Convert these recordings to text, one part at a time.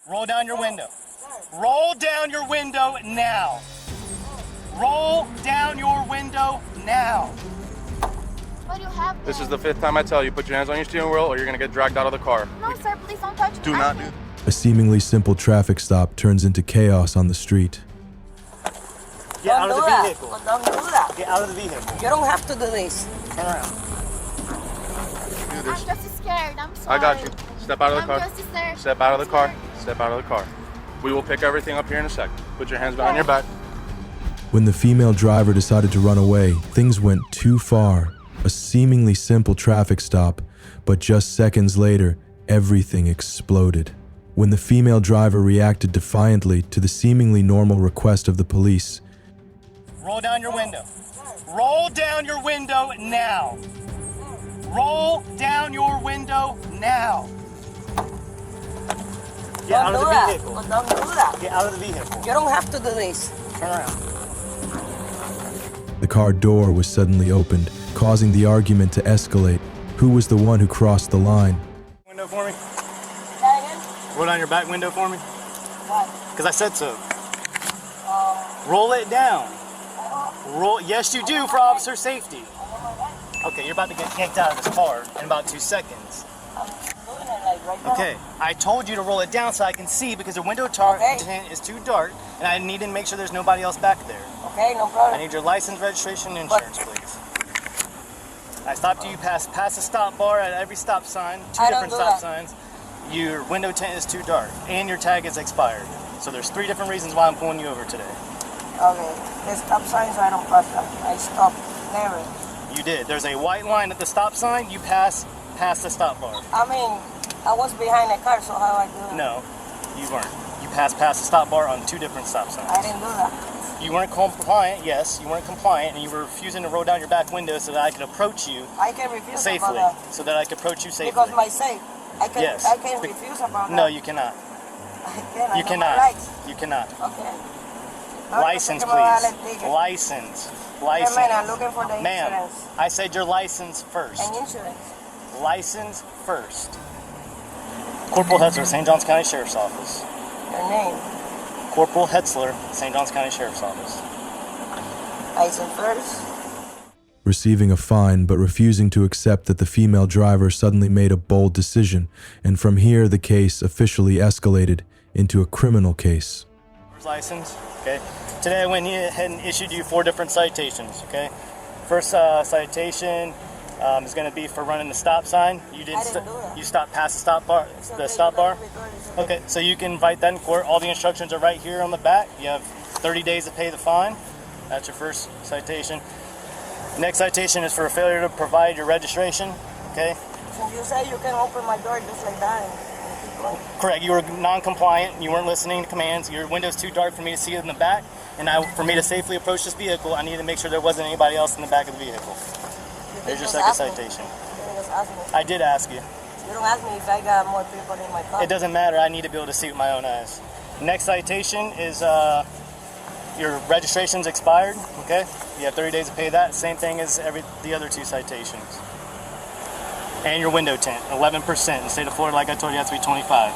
Roll down your window. Roll down your window now. Roll down your window now. What do you have? This is the 5th time I tell you, put your hands on your steering wheel or you're gonna get dragged out of the car. No, sir, please don't touch me. Do not do. A seemingly simple traffic stop turns into chaos on the street. Get out of the vehicle. Don't do that. Get out of the vehicle. You don't have to do this. Turn around. Do I'm this. just scared. I'm sorry. I got you. Step out of the car. I'm just scared. Step out of the car. Step out of the car. We will pick everything up here in a sec. Put your hands behind your back. When the female driver decided to run away, things went too far. A seemingly simple traffic stop, but just seconds later, everything exploded. When the female driver reacted defiantly to the seemingly normal request of the police, Roll down your window. Roll down your window now. Roll down your window now. Get out of the vehicle. Don't do that. Get out of the vehicle. You don't have to do this. Turn around. the car door was suddenly opened, causing the argument to escalate. Who was the one who crossed the line? Window for me. Say again? Roll down your back window for me. What? Because I said so. Roll it down. Roll. Yes, you do for officer safety. Okay, you're about to get yanked out of this car in about 2 seconds. Okay, I told you to roll it down so I can see because the window tint is too dark and I need to make sure there's nobody else back there. Okay, no problem. I need your license, registration, and insurance, please. I stopped you past the stop bar at every stop sign, two different stop signs. Your window tint is too dark and your tag is expired. So there's 3 different reasons why I'm pulling you over today. Okay, the stop signs I don't pass them. I stop never. You did. There's a white line at the stop sign. You pass past the stop bar. I mean, I was behind the car, so how I do that? No, you weren't. You passed past the stop bar on 2 different stop signs. I didn't do that. You weren't compliant, yes, you weren't compliant, and you were refusing to roll down your back window so that I could approach you I can refuse safely. about that. So that I could approach you safely. Because my safe. I can, Yes. I can refuse about that. No, you cannot. I can. I You know cannot. my rights. You cannot. Okay. License, Talk about please. ticket. License. Okay, License. man, I'm looking for the Ma'am, insurance. I said your license first. And insurance. License first. Corporal Hetzler, St. Johns County Sheriff's Office. Your name. Corporal Hetzler, St. Johns County Sheriff's Office. License first. Receiving a fine but refusing to accept that the female driver suddenly made a bold decision, and from here the case officially escalated into a criminal case. License, okay. Today I went ahead and issued you 4 different citations, okay. First citation is going to be for running the stop sign. You didn't. You stopped past the stop bar. The stop bar. Okay, so you can invite that in court. All the instructions are right here on the back. You have 30 days to pay the fine. That's your first citation. Next citation is for a failure to provide your registration, okay? So you say you can open my door just like that. Correct. You were non-compliant. You weren't listening to commands. Your window's too dark for me to see it in the back, and for me to safely approach this vehicle, I needed to make sure there wasn't anybody else in the back of the vehicle. There's your second citation. I did ask you. You don't ask me if I got more people in my car. It doesn't matter. I need to be able to see with my own eyes. Next citation is your registration's expired. Okay, you have 30 days to pay that. Same thing as the other 2 citations. And your window tint, 11%. In the state of Florida, like I told you, it has to be 25.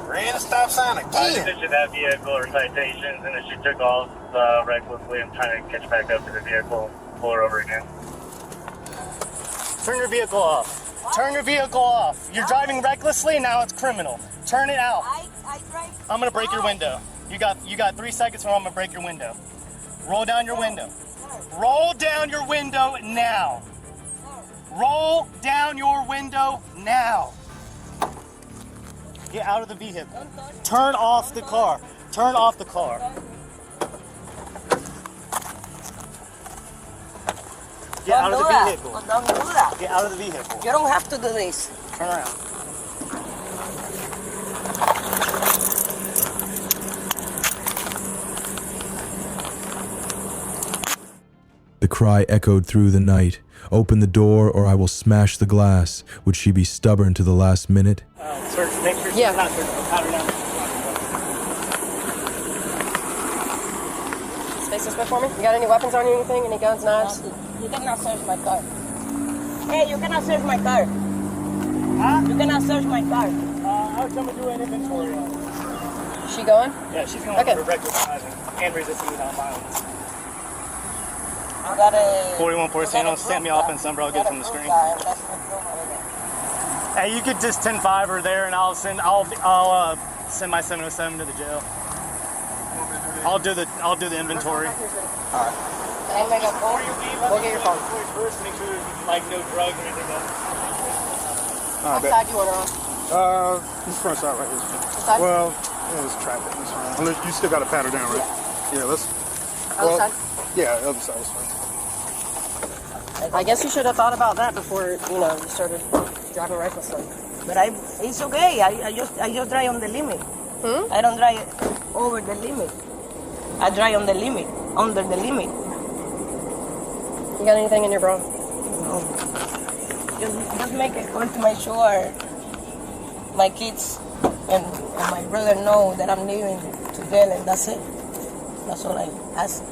Ran a stop sign again. I issued that vehicle or citations, and then she took off recklessly. I'm trying to catch back up to the vehicle, pull her over again. Turn your vehicle off. What? Turn your vehicle off. You're driving recklessly, now it's criminal. Turn it out. I'm gonna break your window. You got 3 seconds or I'm gonna break your window. Roll down your window. Roll down your window now. Roll down your window now. Get out of the vehicle. Turn off the car. Turn off the car. Get out of the vehicle. Don't do that. Get out of the vehicle. You don't have to do this. Turn around. The cry echoed through the night. Open the door or I will smash the glass. Would she be stubborn to the last minute? Search, make sure she's not searching. Pat her down. Space this bit for me. You got any weapons on you, anything? Any guns, knives? You cannot search my car. Hey, you cannot search my car. Huh? You cannot search my car. her coming to an inventory. Is she going? Yeah, she's going Okay. for reckless driving and resisting without violence. You got a 4114, stamp me off in Sunbro, I'll get it from the screen. Hey, you could just 10-5 her there, and I'll send my 707 to the jail. I'll do the inventory. We'll get your phone. First, make sure there's like no drugs or anything else. What side do you want her on? This front side right here. Side? Well, there's traffic. That's fine. Unless you still got to pat her down, right? Yeah, let's. Other side? Yeah, the other side is fine. I guess you should have thought about that before, you started driving recklessly. But it's okay. I just drive on the limit. I don't drive over the limit. I drive on the limit, under the limit. You got anything in your bra? No. Just make it going to make sure my kids and my brother know that I'm leaving to jail, and that's it. That's all I ask.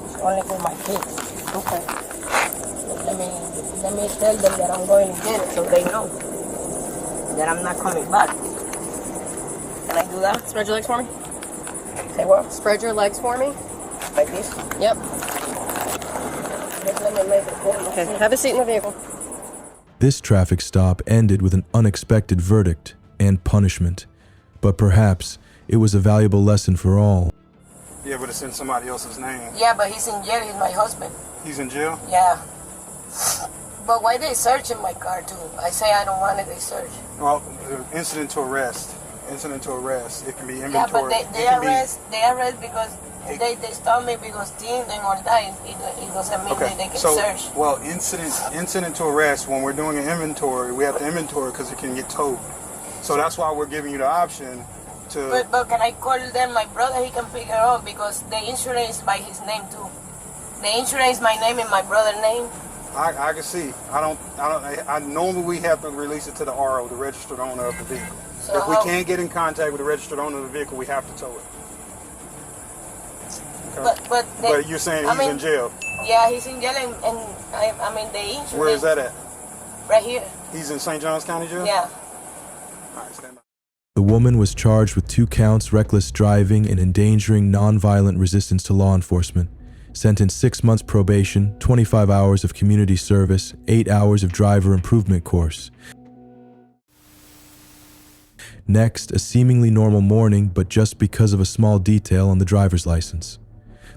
It's only for my kids. Okay. Let me tell them that I'm going to jail so they know that I'm not coming back. Can I do that? Spread your legs for me. Say what? Spread your legs for me. Like this? Yep. Just let me make it clear. Okay. Have a seat in the vehicle. This traffic stop ended with an unexpected verdict and punishment, but perhaps it was a valuable lesson for all. Yeah, but it's in somebody else's name. Yeah, but he's in jail. He's my husband. He's in jail? Yeah. But why they searching my car too? I say I don't want it, they search. Well, incident to arrest. Incident to arrest. It can be inventory. Yeah, but they arrest because they stop me because stealing or that. It doesn't mean that they can search. Well, incident to arrest. When we're doing an inventory, we have to inventory because it can get towed. So that's why we're giving you the option to. But can I call them? My brother, he can figure out because the insurance by his name too. The insurance my name and my brother's name. I can see. I normally we have to release it to the RO, the registered owner of the vehicle. So if we can't get in contact with the registered owner of the vehicle, we have to tow it. Okay. But you're saying he's in jail? Yeah, he's in jail, and I mean the insurance. Where is that at? Right here. He's in St. Johns County jail? Yeah. All right, stand by. The woman was charged with 2 counts reckless driving and endangering nonviolent resistance to law enforcement. Sentenced 6 months probation, 25 hours of community service, 8 hours of driver improvement course. Next, a seemingly normal morning, but just because of a small detail on the driver's license.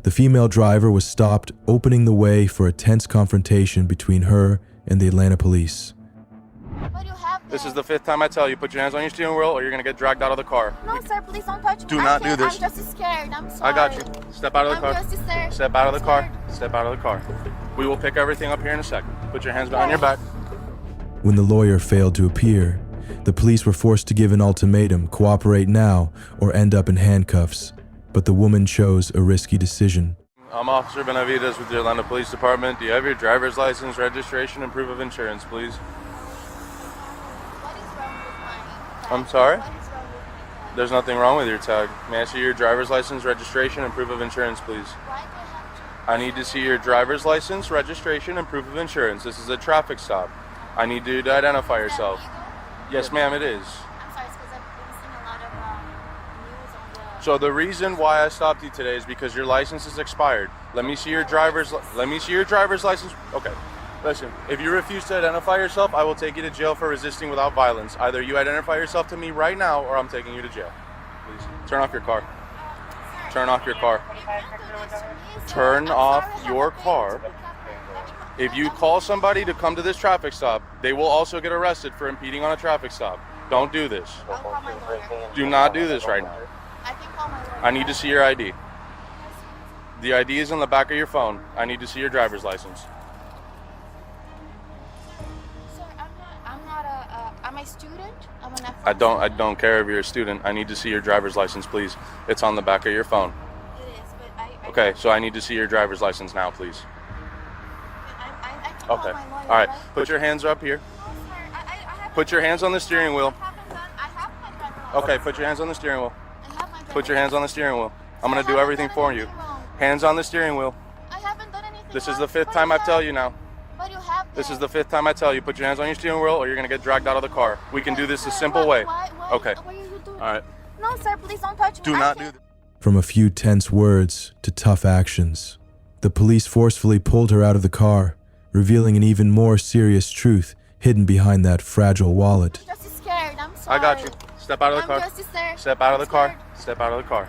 The female driver was stopped, opening the way for a tense confrontation between her and the Atlanta police. What do you have there? This is the 5th time I tell you, put your hands on your steering wheel or you're gonna get dragged out of the car. No, sir, please don't touch me. Do not do this. I'm just scared. I'm sorry. I got you. Step out of the car. I'm just scared. Step out of the I'm car. scared. Step out of the car. We will pick everything up here in a second. Put your hands behind your back. When the lawyer failed to appear, the police were forced to give an ultimatum: cooperate now or end up in handcuffs. But the woman chose a risky decision. I'm Officer Benavides with the Atlanta Police Department. Do you have your driver's license, registration, and proof of insurance, please? What is wrong with my tag? I'm sorry? What is wrong with my tag? There's nothing wrong with your tag. May I see your driver's license, registration, and proof of insurance, please? Why do I have to? I need to see your driver's license, registration, and proof of insurance. This is a traffic stop. I need you to identify yourself. Yes, ma'am, it is. I'm sorry, it's because I've been seeing a lot of news on the... So the reason why I stopped you today is because your license is expired. Let me see your driver's license. Okay. Listen, if you refuse to identify yourself, I will take you to jail for resisting without violence. Either you identify yourself to me right now or I'm taking you to jail. Please. Turn off your car. Turn off your car. Turn off your car. If you call somebody to come to this traffic stop, they will also get arrested for impeding on a traffic stop. Don't do this. I'll call my lawyer. Do not do this right now. I can call my lawyer. I need to see your ID. The ID is in the back of your phone. I need to see your driver's license. Sir, I'm a student. I'm an I don't care if you're a student. I need to see your driver's license, please. It's on the back of your phone. It is, but I Okay, so I need to see your driver's license now, please. I can Okay. call my lawyer, All right. Put your hands up here. No, sir, I haven't- Put your hands on the steering wheel. I have my driver's license. Okay, put your hands on the steering wheel. I have my driver's Put your hands on the steering wheel. I'm I gonna do haven't everything done for you. anything wrong. Hands on the steering wheel. I haven't done anything This is wrong. the 5th What time do I you tell have? you now. What do you have This is the 5th time I tell you, put your hands on your steering wheel or you're going to get dragged out of the car. We can do this a simple way. Okay. What are you doing? All right. No, sir, please don't touch me. Do not do that. From a few tense words to tough actions, the police forcefully pulled her out of the car, revealing an even more serious truth hidden behind that fragile wallet. I'm just scared. I'm sorry. I got you. Step out of the car. I'm just scared. Step out of the car. Scared. Step out of the car.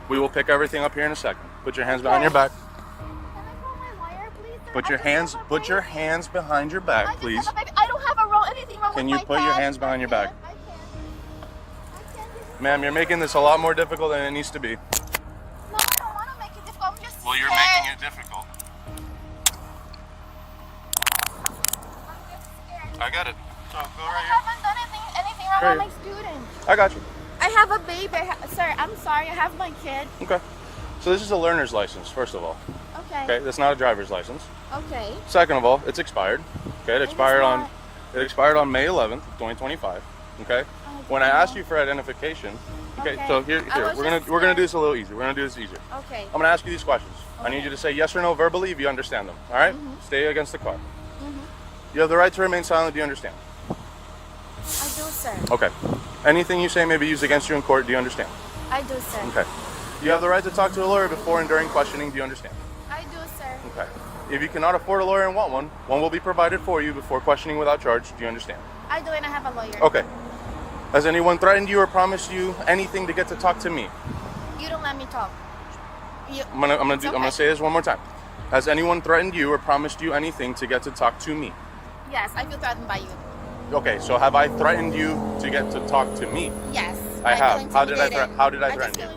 We will pick everything up here in a second. Put your hands behind your back. Can I call my lawyer, please? Sir? Put your hands behind your back, please. I don't have anything wrong with my Can you put your hands behind your back? I can't. Ma'am, you're making this a lot more difficult than it needs to be. No, I don't want to make it difficult. I'm just Well, you're scared. making it difficult. I'm just scared. I got it. So go I right here. haven't done anything wrong Right with my student. I got you. I have a baby. Sir, I'm sorry. I have my kid. Okay. So this is a learner's license, first of all. Okay. Okay, that's not a driver's license. Okay. Second of all, it's expired. Okay, it expired on May 11th, 2025. Okay. When I asked you for identification, okay, so here we're gonna do this a little easier. We're gonna do this easier. Okay. I'm gonna ask you these questions. I need you to say yes or no verbally if you understand them. All right? Stay against the car. You have the right to remain silent. Do you understand? I do, sir. Okay. Anything you say may be used against you in court. Do you understand? I do, sir. Okay. You have the right to talk to a lawyer before and during questioning. Do you understand? I do, sir. Okay. If you cannot afford a lawyer and want one, one will be provided for you before questioning without charge. Do you understand? I do, and I have a lawyer. Okay. Has anyone threatened you or promised you anything to get to talk to me? You don't let me talk. I'm gonna say this one more time. Has anyone threatened you or promised you anything to get to talk to me? Yes, I feel threatened by you. Okay, so have I threatened you to get to talk to me? Yes. I have. feel How did I intimidated. threaten you?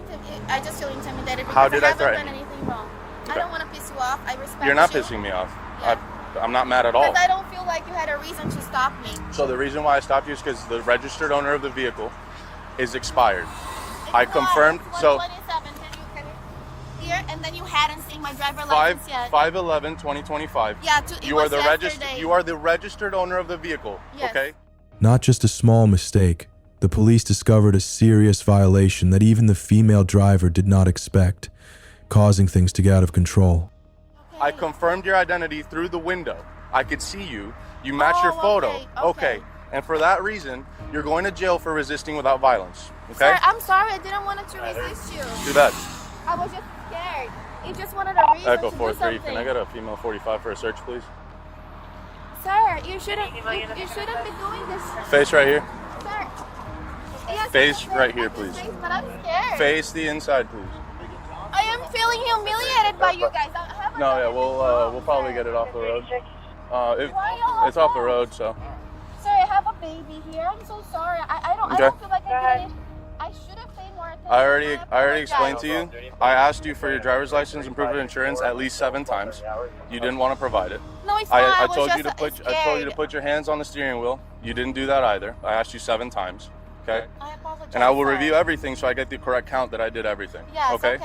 I just feel intimidated because How did I haven't threaten done you? anything wrong. Okay. I don't want to piss you off. I respect You're not you. pissing me off. Yeah. I'm not mad at all. Because I don't feel like you had a reason to stop me. So the reason why I stopped you is because the registered owner of the vehicle is expired. I confirmed. So 27. Can you here, and then you hadn't seen my driver license yet. 5/11/2025. Yeah, You are the registered owner of the vehicle. Yes. Okay. Not just a small mistake, the police discovered a serious violation that even the female driver did not expect, causing things to get out of control. Okay. I confirmed your identity through the window. I could see you. You match your photo. Okay. And for that reason, you're going to jail for resisting without violence. Okay? Sir, I'm sorry. I didn't want to resist you. Do that. I was just scared. You just wanted a reason Echo to 4-3. do something. Can I get a female 45 for a search, please? Sir, you shouldn't be doing this. Face right here. Sir. Yes, Face yes, right here, yes, please. Face, but I'm scared. Face the inside, please. I am feeling humiliated by you guys. No, yeah, we'll probably get it off the road. It's off the road, so. Sir, I have a baby here. I'm so sorry. I don't feel like I did it. I should have paid more attention. I already explained to you. I asked you for your driver's license and proof of insurance at least 7 times. You didn't want to provide it. No, it's not. I was told just you to put your hands on the steering wheel. You didn't do that either. I asked you 7 times. Okay? I apologize. And I will sir. review everything so I get the correct count that I did everything. Yes, okay?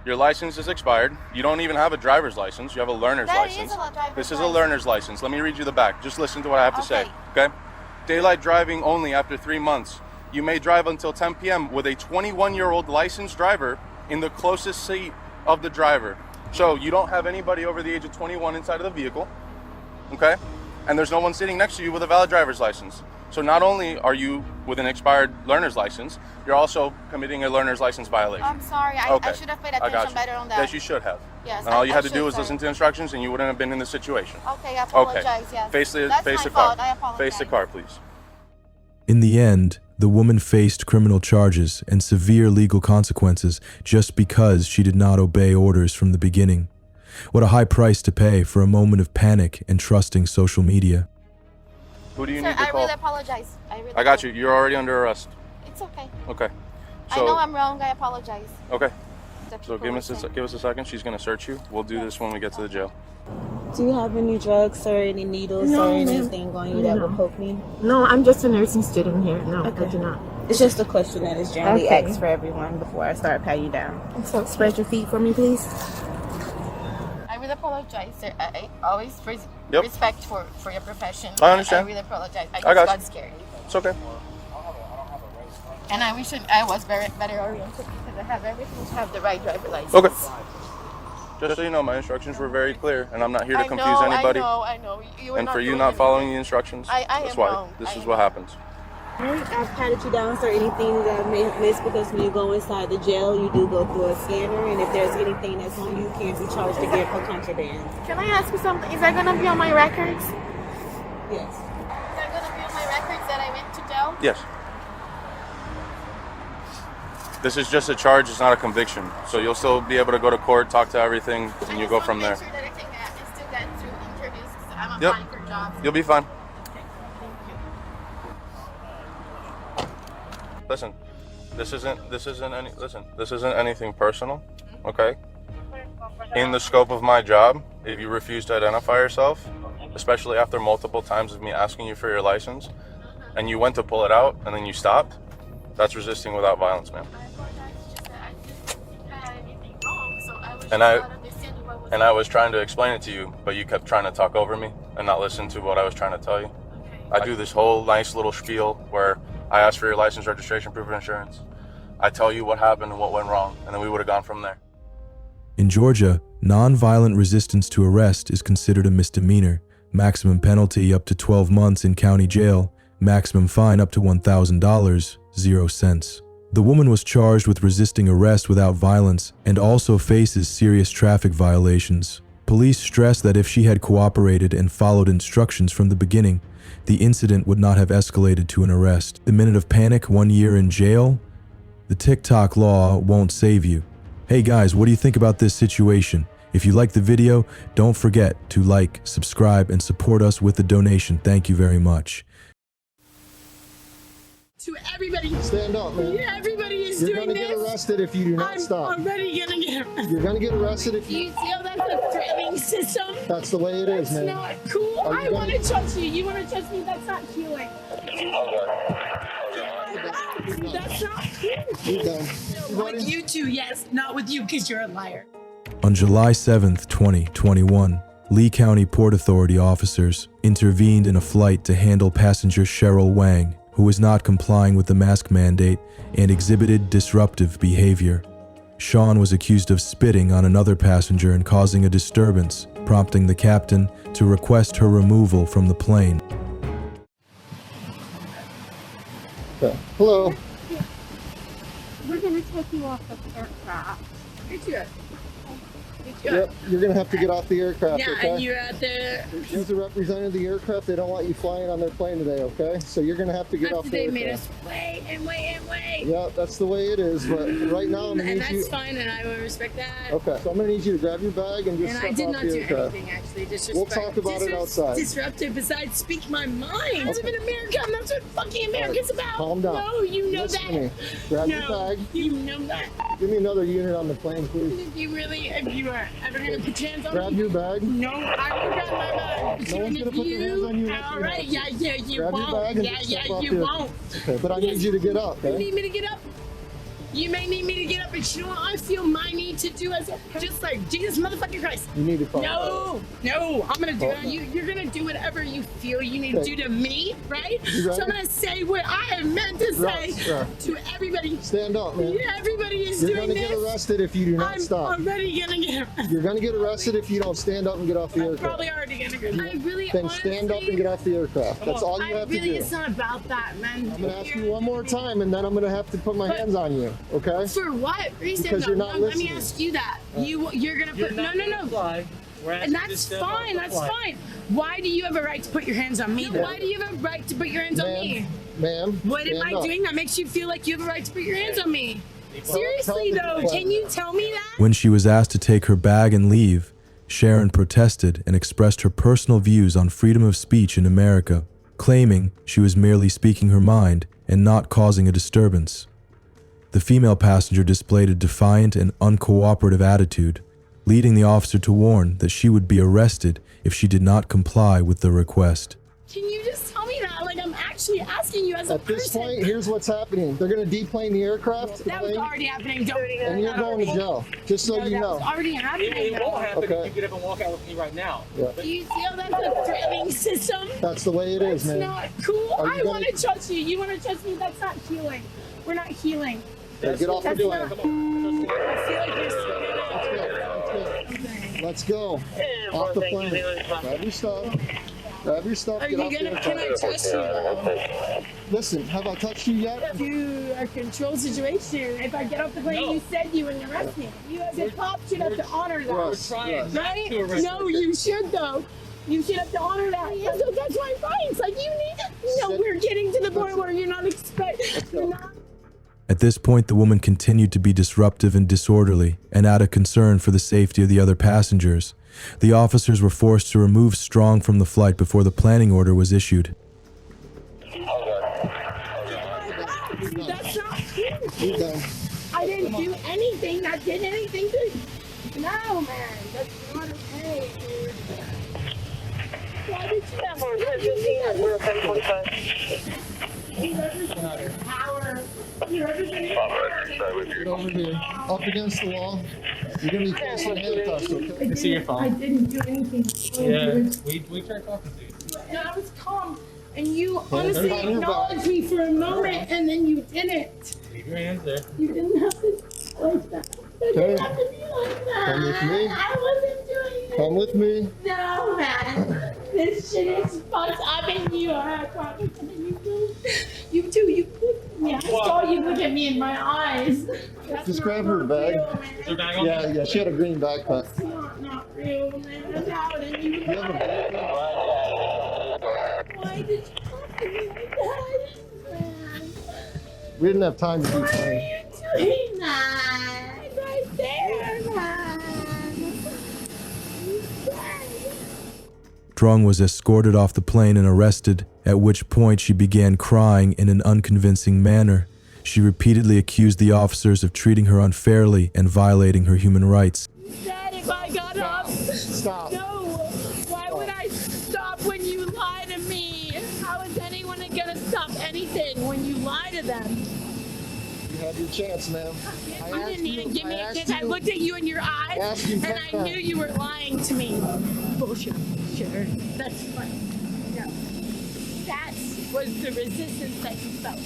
Your license is expired. You don't even have a driver's license. You have a learner's license. This is a learner's license. Let me read you the back. Just listen to what I have to say. Okay? Daylight driving only after 3 months. You may drive until 10 p.m. with a 21-year-old licensed driver in the closest seat of the driver. So you don't have anybody over the age of 21 inside of the vehicle. Okay? And there's no one sitting next to you with a valid driver's license. So not only are you with an expired learner's license, you're also committing a learner's license violation. I'm sorry. I should have paid attention better on that. Yes, you should have. Yes, and all you had to do was sir. listen to instructions and you wouldn't have been in this situation. Okay, I apologize. Yes. Face the That's my car. fault. I apologize. Face the car, please. In the end, the woman faced criminal charges and severe legal consequences just because she did not obey orders from the beginning. What a high price to pay for a moment of panic and trusting social media. Who do you Sir, need to call? I really apologize. I got you. You're already under arrest. It's okay. Okay. I know I'm wrong. I apologize. Okay. So give us a second. She's gonna search you. We'll do this when we get to the jail. Do you have any drugs or any needles or anything on you that would poke me? No, I'm just a nursing student here. No, I do not. It's just a question that is generally asked for everyone before I start patting you down. So spread your feet for me, please. I really apologize, sir. I always respect for your profession. I understand. I really apologize. I got got scared. It's okay. And I wish I was better oriented because I have everything to have the right driver license. Okay. Just so you know, my instructions were very clear, and I'm not here to confuse anybody. I know. And for you not following the instructions, that's why. This is what happens. I've patted you down for anything that I may have missed, because when you go inside the jail, you do go through a scanner, and if there's anything that's on you, you can't be charged again for contraband. Can I ask you something? Is that gonna be on my records? Yes. Is that gonna be on my records that I went to jail? Yes. This is just a charge, it's not a conviction. So you'll still be able to go to court, talk to everything, and you go from there. Make sure that I can still get through interviews, because I'm Yep. applying for jobs. You'll be fine. Okay, thank you. Listen, this isn't anything personal, okay? In the scope of my job, if you refuse to identify yourself, especially after multiple times of me asking you for your license, and you went to pull it out and then you stopped, that's resisting without violence, ma'am. And I was trying to explain it to you, but you kept trying to talk over me and not listen to what I was trying to tell you. I do this whole nice little spiel where I ask for your license, registration, proof of insurance. I tell you what happened and what went wrong, and then we would have gone from there. In Georgia, non-violent resistance to arrest is considered a misdemeanor. Maximum penalty up to 12 months in county jail. Maximum fine up to $1,000, 0 cents. The woman was charged with resisting arrest without violence and also faces serious traffic violations. Police stressed that if she had cooperated and followed instructions from the beginning, the incident would not have escalated to an arrest. The minute of panic, 1 year in jail? The TikTok law won't save you. Hey guys, what do you think about this situation? If you liked the video, don't forget to like, subscribe, and support us with a donation. Thank you very much. To everybody. Stand up, man. Yeah, everybody is doing this. You're gonna get arrested if you do not stop. I'm already gonna get arrested. You're gonna get arrested if you... Do you feel that's a threatening system? That's the way it is, man. That's not cool. I want to trust you. You want to trust me? That's not healing. That's not cool. You're done. With you two, yes. Not with you, because you're a liar. On July 7th, 2021, Lee County Port Authority officers intervened in a flight to handle passenger Cheryl Wang, who was not complying with the mask mandate and exhibited disruptive behavior. Sean was accused of spitting on another passenger and causing a disturbance, prompting the captain to request her removal from the plane. Hello. We're going to take you off the aircraft. Yep, you're gonna have to get off the aircraft, yeah, okay? and you're at the... She's a representative of the aircraft. They don't want you flying on their plane today, okay? So you're gonna have to get off the aircraft. They made us wait and wait and wait. Yeah, that's the way it is, but right now I'm gonna need you... And that's fine, and I will respect that. Okay, so I'm gonna need you to grab your bag and just step off the aircraft. And I did not do anything, actually. We'll talk about it outside. Disruptive, besides speak my mind. I live in America, and that's what fucking America's about. Calm down. No, you know that. To me. Grab your bag. You know that. Give me another unit on the plane, please. If you are ever gonna put your hands on me. Grab your bag. No, I will grab my bag. No one's gonna put their hands on you. All right, yeah, you grab won't. Your bag and You won't. Okay, but I need you to get up, okay? You need me to get up? You may need me to get up, but you know what I feel my need to do as just like Jesus motherfucking Christ. You need to follow. No, I'm gonna do it. You're gonna do whatever you feel you need to do to me, right? So I'm gonna say what I am meant to say to everybody. Stand up, man. Yeah, everybody is doing this. You're gonna get arrested if you do not stop. I'm already gonna get arrested. You're gonna get arrested if you don't stand up and get off the aircraft. Probably already gonna get arrested. Then stand up and get off the aircraft. That's all you have to do. It's not about that, man. I'm gonna ask you one more time, and then I'm gonna have to put my hands on you, okay? For what reason? Because you're not Let me listening. ask you that. You're gonna put no. And that's fine. That's fine. Why do you have a right to put your hands on me? Why do you have a right to put your hands on me? Ma'am. What am I doing that makes you feel like you have a right to put your hands on me? Seriously though, can you tell me that? When she was asked to take her bag and leave, Sharon protested and expressed her personal views on freedom of speech in America, claiming she was merely speaking her mind and not causing a disturbance. The female passenger displayed a defiant and uncooperative attitude, leading the officer to warn that she would be arrested if she did not comply with the request. Can you just tell me that? Like, I'm actually asking you as a person. At this point, here's what's happening. They're going to deplane the aircraft. That was already happening. And you're going to jail, just so you know. That was already happening. It won't happen if you get up and walk out with me right now. Yeah. Do you feel that's a threatening system? That's the way it is, man. That's not cool. I want to trust you. You want to trust me? That's not healing. We're not healing. Get off the plane. I feel like you're... Let's go. Okay. Let's go. Off the plane. Grab your stuff. Grab your stuff. Are you gonna? Can I trust you though? Listen, have I touched you yet? To a control situation. If I get off the plane, you said you would arrest me. You as a cop should have to honor that. Russ, Right? No, you should though. You should have to honor that. So that's why I'm fine. It's like you need to. You know, we're getting to the point where you're not expecting. At this point, the woman continued to be disruptive and disorderly, and out of concern for the safety of the other passengers, the officers were forced to remove Strong from the flight before the planning order was issued. That's not true. I didn't do anything that did anything to. No, man, that's not okay. Why did you have power? Get over here. Up against the wall. You're going to be facing handcuffs, okay? I see your phone. I didn't do anything. Yeah, we tried talking to you. And I was calm, and you honestly acknowledged me for a moment, and then you didn't. Leave your hands there. You didn't have to like that. You didn't have to be like that. Come with me. I wasn't doing it. Come with me. No, man. This shit is fucked up, and you are a promise. You do. You looked at me. I saw you look at me in my eyes. That's Just grab her bag. Is bag on there? Yeah, she had a green backpack. That's not real, man. That's how it is. You have a backpack? Why did you talk to me like that, man? We didn't have time to be Why funny. are you doing that? Right there, man. Strong was escorted off the plane and arrested, at which point she began crying in an unconvincing manner. She repeatedly accused the officers of treating her unfairly and violating her human rights. Dad, if I got up, Stop. no. Why would I stop when you lie to me? How is anyone gonna stop anything when you lie to them? You had your chance, ma'am. You didn't even give me a chance. I looked at you in your eyes, and I knew you were lying to me. Bullshit. Sure. That's fine. No. That was the resistance that you felt.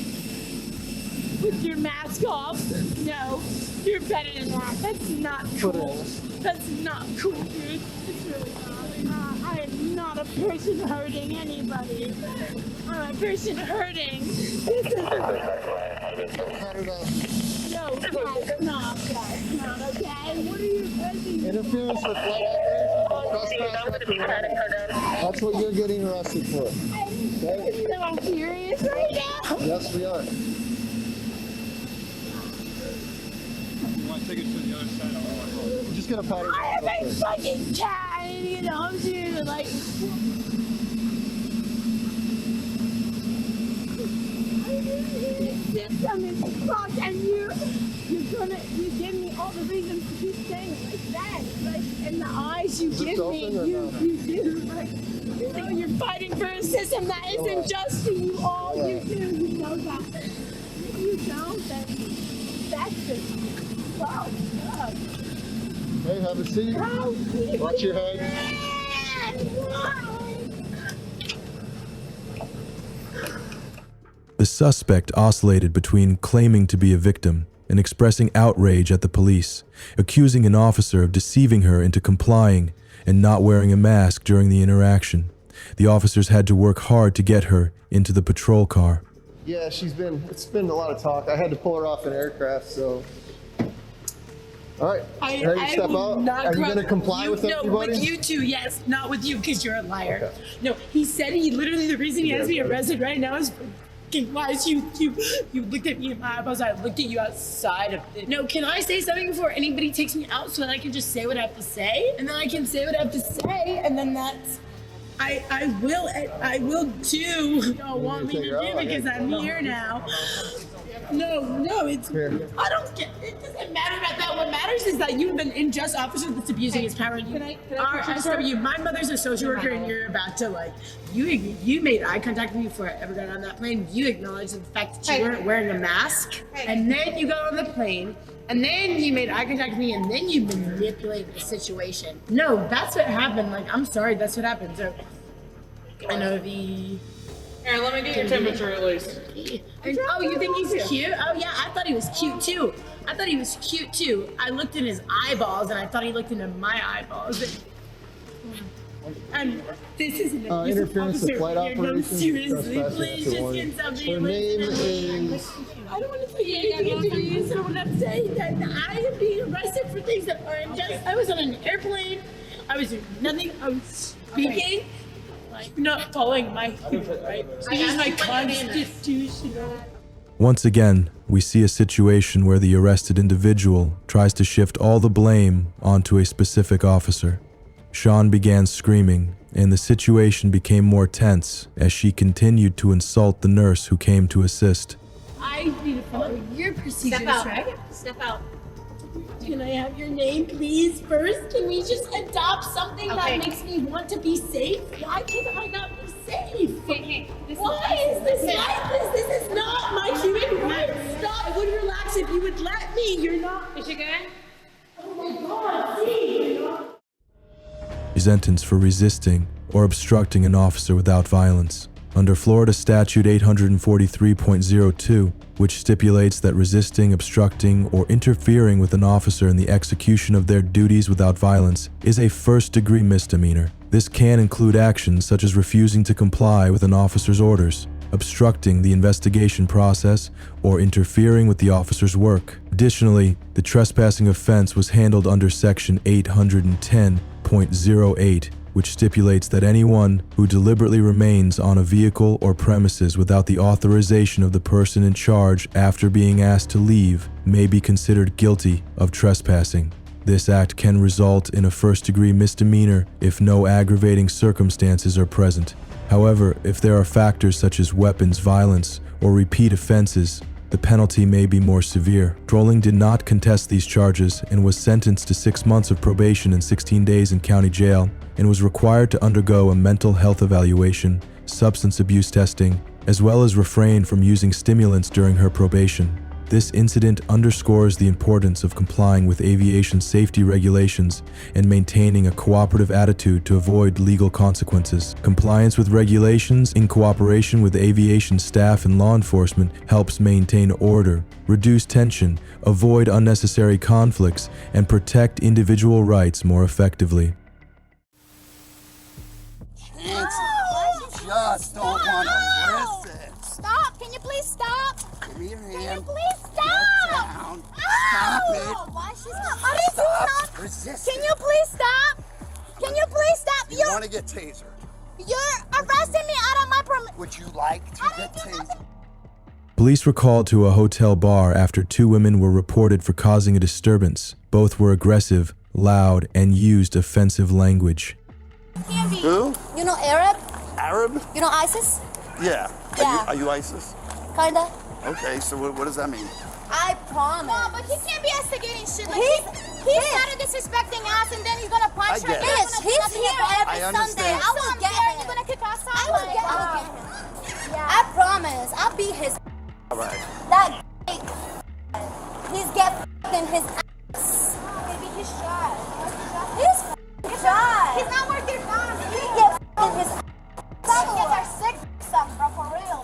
With your mask off. No. You're better than that. That's not cool. That's not cool, dude. It's really not. I am not a person hurting anybody. I'm a person hurting. This is... No, that's not okay. What are you doing? Interference with flight operations, trespass recreation. That's what you're getting arrested for. Okay? So I'm furious right now. Yes, we are. You want to take it to the other side? We're just gonna pat her I have down. a fucking cat, you know, I'm here like... System is fucked, and you give me all the reasons to keep saying it like that. Like, in the eyes you give me, you do. Like, you know, you're fighting for a system that isn't just to you all. You do, you know that. If you don't, then that's just fucked up. Hey, have a seat. Watch your head. The suspect oscillated between claiming to be a victim and expressing outrage at the police, accusing an officer of deceiving her into complying and not wearing a mask during the interaction. The officers had to work hard to get her into the patrol car. Yeah, it's been a lot of talk. I had to pull her off an aircraft, so. All right, ready to step out? Are you going to comply with everybody? No, with you two, yes. Not with you, because you're a liar. Okay. No, he said literally the reason he has me arrested right now is why is you looked at me in my eyeballs. I looked at you outside of it. No, can I say something before anybody takes me out so that I can just say what I have to say? And then I can say what I have to say, and then that's... I will do what y'all want me to do because I'm here now. No, it's... I don't get... It doesn't matter about that. What matters is that you have an unjust officer that's abusing his power. Can I SW, my mother's a social worker and you're about to, like... You made eye contact with me before I ever got on that plane. You acknowledged the fact that you weren't wearing a mask. And then you got on the plane. And then you made eye contact with me, and then you manipulated the situation. No, that's what happened. Like, I'm sorry, that's what happened. So, I know the... Here, let me get your temperature at least. pretty. And, oh, you think he's cute? Oh yeah, I thought he was cute too. I looked in his eyeballs and I thought he looked into my eyeballs. And this is an interference with flight operations. No, seriously, please just get something. Her name is. I don't want to say anything to you, so when I'm saying that I am being arrested for things that aren't just. I was on an airplane. I was doing nothing. I was speaking. Like, not following my human rights. This is my constitutional. Once again, we see a situation where the arrested individual tries to shift all the blame onto a specific officer. Sean began screaming, and the situation became more tense as she continued to insult the nurse who came to assist. I need to follow your procedures, right? Step out. Can I have your name, please, first? Can we just adopt something that makes me want to be safe? Why can I not be safe? Why is this like this? This is not my human rights. Stop. I would relax if you would let me. You're not. Is she good? Oh my God, see, you're not. Sentence for resisting or obstructing an officer without violence. Under Florida Statute 843.02, which stipulates that resisting, obstructing, or interfering with an officer in the execution of their duties without violence is a first-degree misdemeanor. This can include actions such as refusing to comply with an officer's orders, obstructing the investigation process, or interfering with the officer's work. Additionally, the trespassing offense was handled under Section 810.08, which stipulates that anyone who deliberately remains on a vehicle or premises without the authorization of the person in charge after being asked to leave may be considered guilty of trespassing. This act can result in a first-degree misdemeanor if no aggravating circumstances are present. However, if there are factors such as weapons, violence, or repeat offenses, the penalty may be more severe. Drolling did not contest these charges and was sentenced to 6 months of probation and 16 days in county jail, and was required to undergo a mental health evaluation, substance abuse testing, as well as refrain from using stimulants during her probation. This incident underscores the importance of complying with aviation safety regulations and maintaining a cooperative attitude to avoid legal consequences. Compliance with regulations in cooperation with aviation staff and law enforcement helps maintain order, reduce tension, avoid unnecessary conflicts, and protect individual rights more effectively. Just don't want to listen. Stop! Can you please stop? Give me your hand. Can you please stop? Get down. Stop it. Why she's not? Stop resisting. Can you please stop? Can you please stop? You want to get tasered? You're arresting me out of my permit. Would you like to get tasered? Police were called to a hotel bar after 2 women were reported for causing a disturbance. Both were aggressive, loud, and used offensive language. Who? You know Arab? Arab? You know ISIS? Yeah. Yeah. Are you ISIS? Kinda. Okay, so what does that mean? I promise. No, but he can't be instigating shit. Like he started disrespecting us, and then he's gonna punch her. He's here every Sunday. I will get him. You're gonna kick us out. I will get him. Yeah. I promise. I'll be his. All right. That he's get in his ass. Maybe he's shy. He's shy. He's not working fast. He get in his ass. Some kids are sick stuff, bro, for real.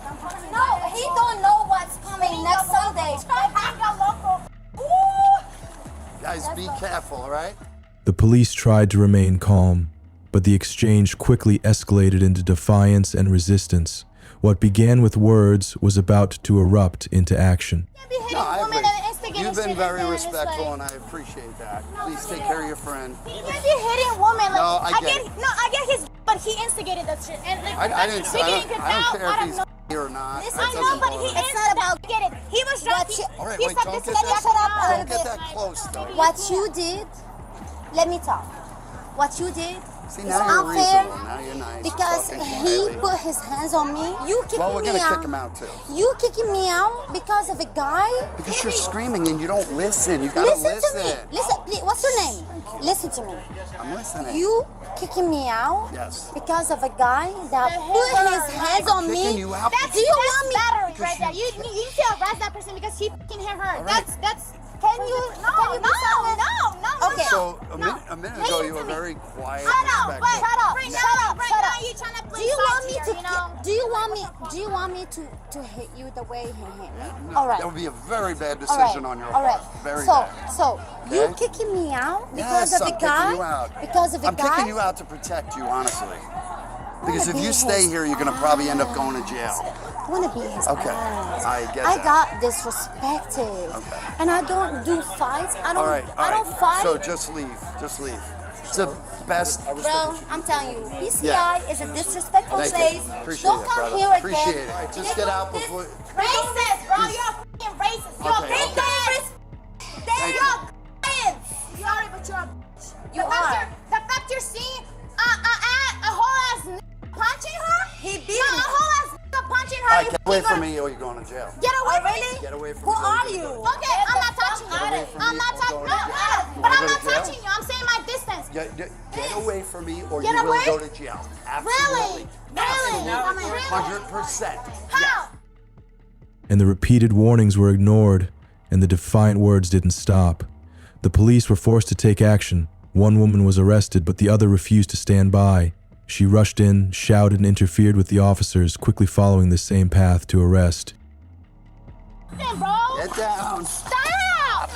No, he don't know what's coming next Sunday. Guys, be careful, all right? The police tried to remain calm, but the exchange quickly escalated into defiance and resistance. What began with words was about to erupt into action. You've been very respectful, and I appreciate that. Please take care of your friend. He can't be hitting women. No, I get his, but he instigated that shit. And like, I don't care if he's here or not. I know, but it's not about get it. He was drunk. All right, wait, don't get that close, though. What you did, let me talk. What you did See, is now you're unfair reasonable. Now you're nice. because he put his hands on me. You kicking me out. Well, we're going to kick him out, too. You kicking me out because of a guy? Because you're screaming and you don't listen. You got to listen. To me. Listen, please. What's your name? Listen to me. I'm listening. You kicking me out? Yes. Because of a guy that put his hands on me? You out. Do you want me? Battery right there. You need to arrest that person because he can hit her. Right. That's. Can you? No. Okay. So a minute ago you were very quiet. Shut up. Right now you're trying to play. Do you want me to? Do you want me to hit you the way he hit me? All right. That would be a very bad decision on your part. All right. Very bad. So Okay? you kicking me out because of I'm a guy? kicking you out. Because of a I'm guy? kicking you out to protect you, honestly. Because if you stay here, you're going to probably end up going to jail. I want to be his Okay, ass. I get I that. got disrespected. Okay. And I don't do fights. I All right. don't fight. So just leave. Just leave. It's the best. Bro, I'm telling you, PCI Yeah. is a disrespectful Thank place. you. Appreciate Don't it, come brother. here again. Appreciate it. Just get out before. Racist, bro. You're a fucking racist. You're Okay, a big ass. Thank You're a bitch. Sorry, but you're a bitch. You are. The fact you're seeing a whole ass punching her? He beat me. A whole ass punching her. All right, get away from me or you're going to jail. Get away from me? Get away from Who me. are you? Okay, I'm not touching you. I'm not touching you. But I'm not touching you. I'm saying my distance. Get away from me or Get you will away? go to jail. Absolutely. Really? 100%. How? And the repeated warnings were ignored, and the defiant words didn't stop. The police were forced to take action. One woman was arrested, but the other refused to stand by. She rushed in, shouted, and interfered with the officers, quickly following the same path to arrest. Get down. Stop!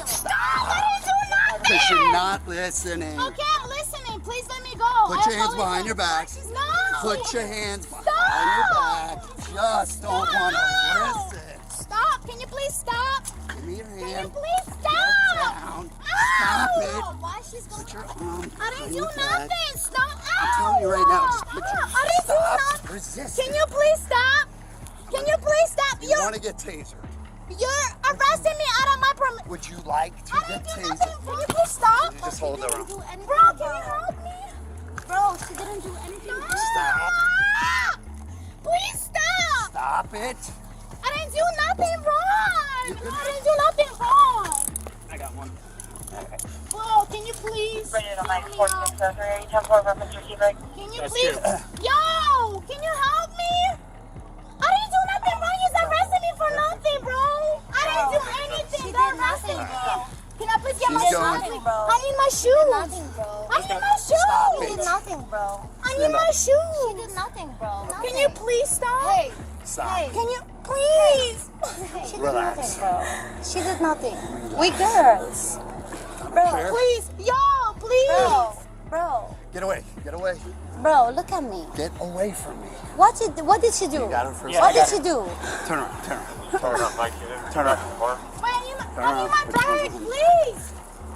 Stop! I didn't do nothing! Because you're not listening. Okay, I'm listening. Please let me go. Put your hands behind your back. No! Put your hands behind your back. Just don't want to listen. Stop! Can you please stop? Give me your hand. Can you please stop? Down. Stop it. Why she's going Put your arm I didn't behind do your back. nothing. Stop! I'm telling you right now, just put your I didn't do stop nothing. resisting. Can you please stop? Can you please stop? You want to get tasered. You're arresting me out of my permit. Would you like to get tasered? Can you please stop? You just hold her arm. Bro, can you help me? Bro, she didn't do anything. Stop. Please stop. Stop it. I didn't do nothing wrong. I didn't do nothing wrong. I got one. Bro, can you please? Ready to line 4603, 10-4 reference receive right? Can you That's please? two. Yo, can you help me? I didn't do nothing wrong. He's arresting me for nothing, bro. I didn't do anything. They're arresting me. Can I please get my She's shoes? going. I need my shoes. Nothing, bro. I need my shoes. She did nothing, bro. I need my shoes. She did nothing, bro. Can you please stop? Hey. Stop. Can you please? She did Relax. nothing, bro. She did nothing. We girls. Bro, Please, yo, please. bro, Get away. Get away. bro, look at me. Get away from me. What did she do? You got her for a What second. did she do? Turn around. Turn around. Turn around, Mike. Turn around. Wait, I need my bag, please.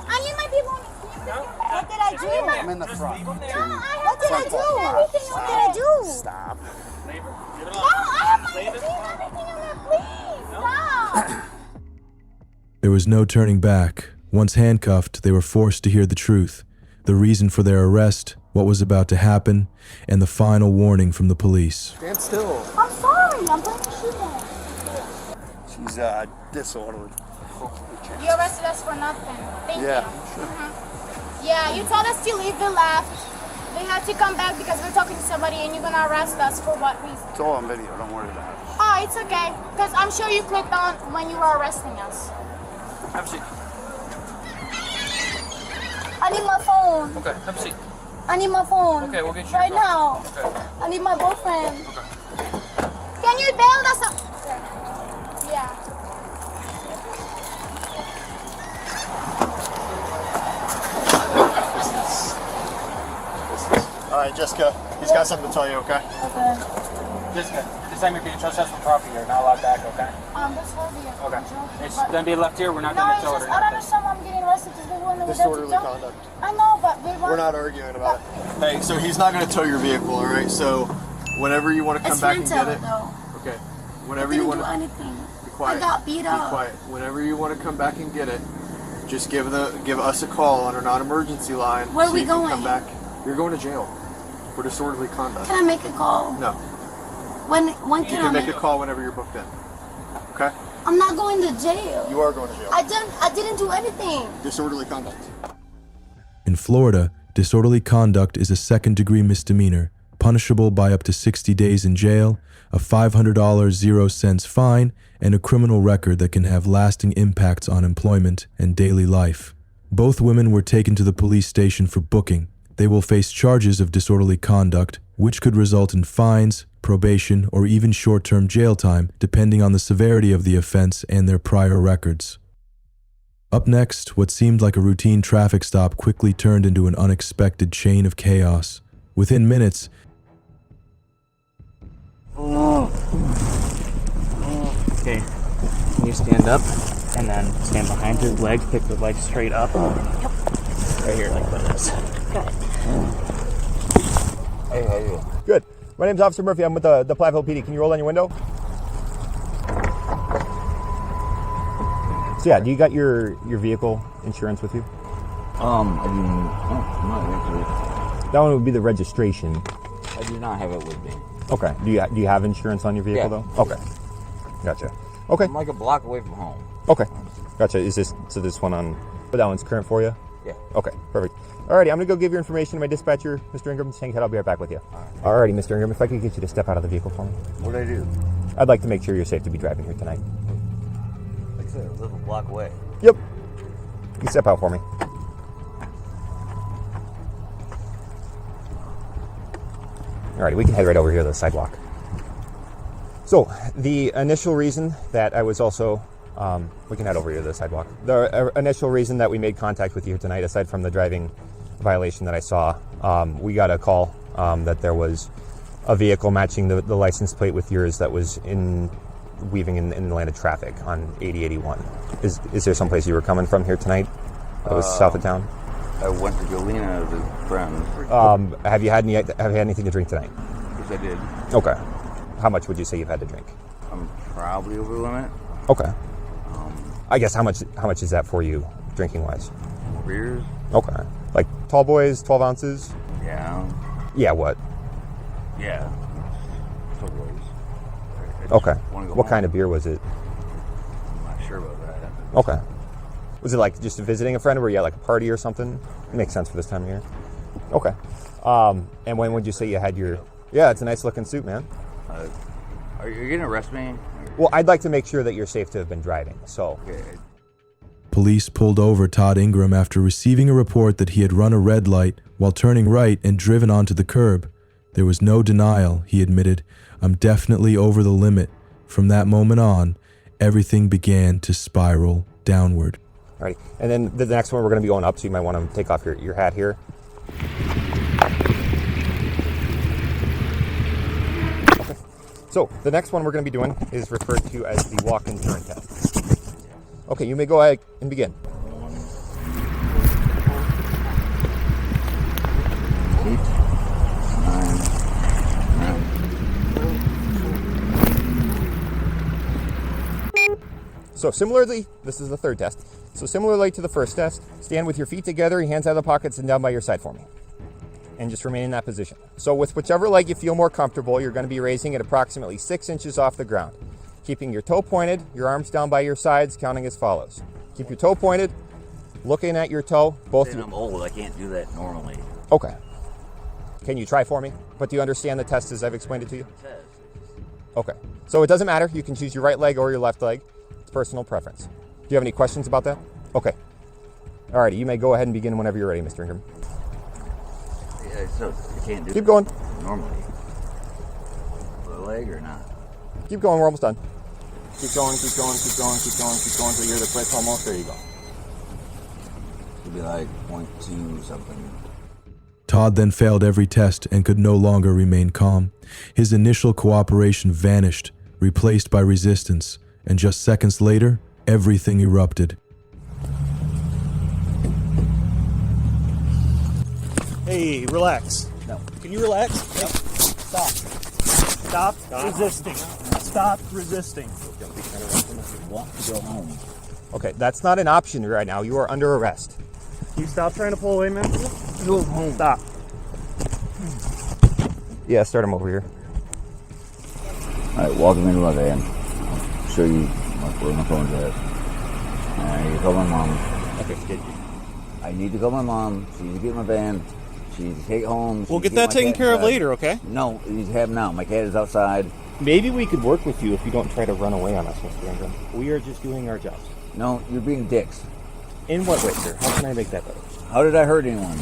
I need my people. What did I do? I'm in the front. What did I do? Everything. What did I do? Stop. No, I have my thing, everything in there. Please stop. There was no turning back. Once handcuffed, they were forced to hear the truth, the reason for their arrest, what was about to happen, and the final warning from the police. Stand still. I'm sorry. I'm going to shoot her. She's disorderly. You arrested us for nothing. Thank Yeah. you. Yeah, you told us to leave. We left. We had to come back because we're talking to somebody and you're gonna arrest us for what reason? It's all on video. Don't worry about it. Oh, it's okay. Because I'm sure you clicked on when you were arresting us. Have a seat. I need my phone. Okay, have a seat. I need my phone. Okay, we'll get you right your now. phone. Okay. I need my boyfriend. Okay. Can you bail us out? Yeah. All right, Jessica, he's got something to tell you, okay? Okay. Jessica, this time you're being trespassed from property. You're not allowed back, okay? This whole video. Okay. It's gonna be left here. We're not No, gonna it's tow it just, or I don't nothing. understand why I'm getting arrested because we're going to Disorderly conduct. I know, but we We're not arguing about it. Hey, so he's not going to tow your vehicle, all right? So whenever you want to come It's back rental, and get it, though. okay. I Whenever you didn't want do to anything. be quiet. I got beat up. Be quiet. Whenever you want to come back and get it, just give us a call on our non-emergency line. Where are so we you can going? Come back. You're going to jail for disorderly conduct. Can I make a call? No. When You can I can make a call whenever you're booked in. Okay? I'm not going to jail. You are going to jail. I didn't do anything. Disorderly conduct. In Florida, disorderly conduct is a second-degree misdemeanor, punishable by up to 60 days in jail, a $500 0 fine, and a criminal record that can have lasting impacts on employment and daily life. Both women were taken to the police station for booking. They will face charges of disorderly conduct, which could result in fines, probation, or even short-term jail time, depending on the severity of the offense and their prior records. Up next, what seemed like a routine traffic stop quickly turned into an unexpected chain of chaos. Within minutes, Okay, can you stand up and then stand behind his legs, pick the legs straight up? Yep. Right here, like this. Got it. Hey, how are you? Good. My name's Officer Murphy. I'm with the Platteville PD. Can you roll down your window? So yeah, do you got your vehicle insurance with you? I'm not actually. That one would be the registration. I do not have it with me. Okay. Do you have insurance on your vehicle though? Okay. Gotcha. Okay. I'm like a block away from home. Okay. Gotcha. Is this one on? But that one's current for you? Yeah. Okay. Perfect. Alrighty, I'm gonna go give your information to my dispatcher, Mr. Ingram. Hang tight, I'll be right back with you. Alrighty, Mr. Ingram, if I could get you to step out of the vehicle for me. What do I do? I'd like to make sure you're safe to be driving here tonight. Like I said, I live a block away. Yep. You can step out for me. Alrighty, we can head right over here to the sidewalk. So, the initial reason that I was also, we can head over here to the sidewalk. The initial reason that we made contact with you here tonight, aside from the driving violation that I saw, we got a call that there was a vehicle matching the license plate with yours that was weaving in the lane of traffic on 8081. Is there someplace you were coming from here tonight that was south of town? I went to Galena with a friend. Have you had anything to drink tonight? Yes, I did. Okay. How much would you say you've had to drink? I'm probably over the limit. Okay. I guess how much is that for you, drinking wise? Beers. Okay. Like tall boys, 12 ounces? Yeah. Yeah, what? Yeah. Tall boys. Okay. What kind of beer was it? I'm not sure about that. Okay. Was it like just visiting a friend, or were you at like a party or something? It makes sense for this time of year. Okay. And when would you say you had your... Yeah, it's a nice looking suit, man. Are you going to arrest me? Well, I'd like to make sure that you're safe to have been driving, so... Okay. police pulled over Todd Ingram after receiving a report that he had run a red light while turning right and driven onto the curb. There was no denial, he admitted. I'm definitely over the limit. From that moment on, everything began to spiral downward. All right, and then the next one we're going to be going up, so you might want to take off your hat here. Okay. So the next one we're going to be doing is referred to as the walk-in turn test. Okay, you may go ahead and begin. So similarly, this is the third test. So similarly to the first test, stand with your feet together, your hands out of the pockets and down by your side for me. And just remain in that position. So with whichever leg you feel more comfortable, you're going to be raising it approximately 6 inches off the ground. Keeping your toe pointed, your arms down by your sides, counting as follows. Keep your toe pointed, looking at your toe. I'm old, I can't do that normally. Okay. Can you try for me? But do you understand the test as I've explained it to you? Okay. So it doesn't matter. You can choose your right leg or your left leg. It's personal preference. Do you have any questions about that? Okay. All right, you may go ahead and begin whenever you're ready, Mr. Ingram. Yeah, so you can't do Keep going. Normally. The leg or not? Keep going, we're almost done. Keep going, keep going, keep going, keep going, keep going until you're the cliff almost. There you go. It'd be like 0.2 something. Todd then failed every test and could no longer remain calm. His initial cooperation vanished, replaced by resistance, and just seconds later, everything erupted. Hey, relax. No. Can you relax? Hey, stop. Stop resisting. Stop resisting. Want to go home. Okay, that's not an option right now. You are under arrest. Can you stop trying to pull away, man? Go home. Stop. Yeah, start him over here. All right, walk him into my van. I'll show you where my phone's at. I need to call my mom. Okay, good. I need to call my mom. She needs to get my van. She needs to take it home. We'll get that taken care of later, okay? No, you need to have him now. My cat is outside. Maybe we could work with you if you don't try to run away on us, Mr. Ingram. We are just doing our jobs. No, you're being dicks. In what way, sir? How can I make that better? How did I hurt anyone?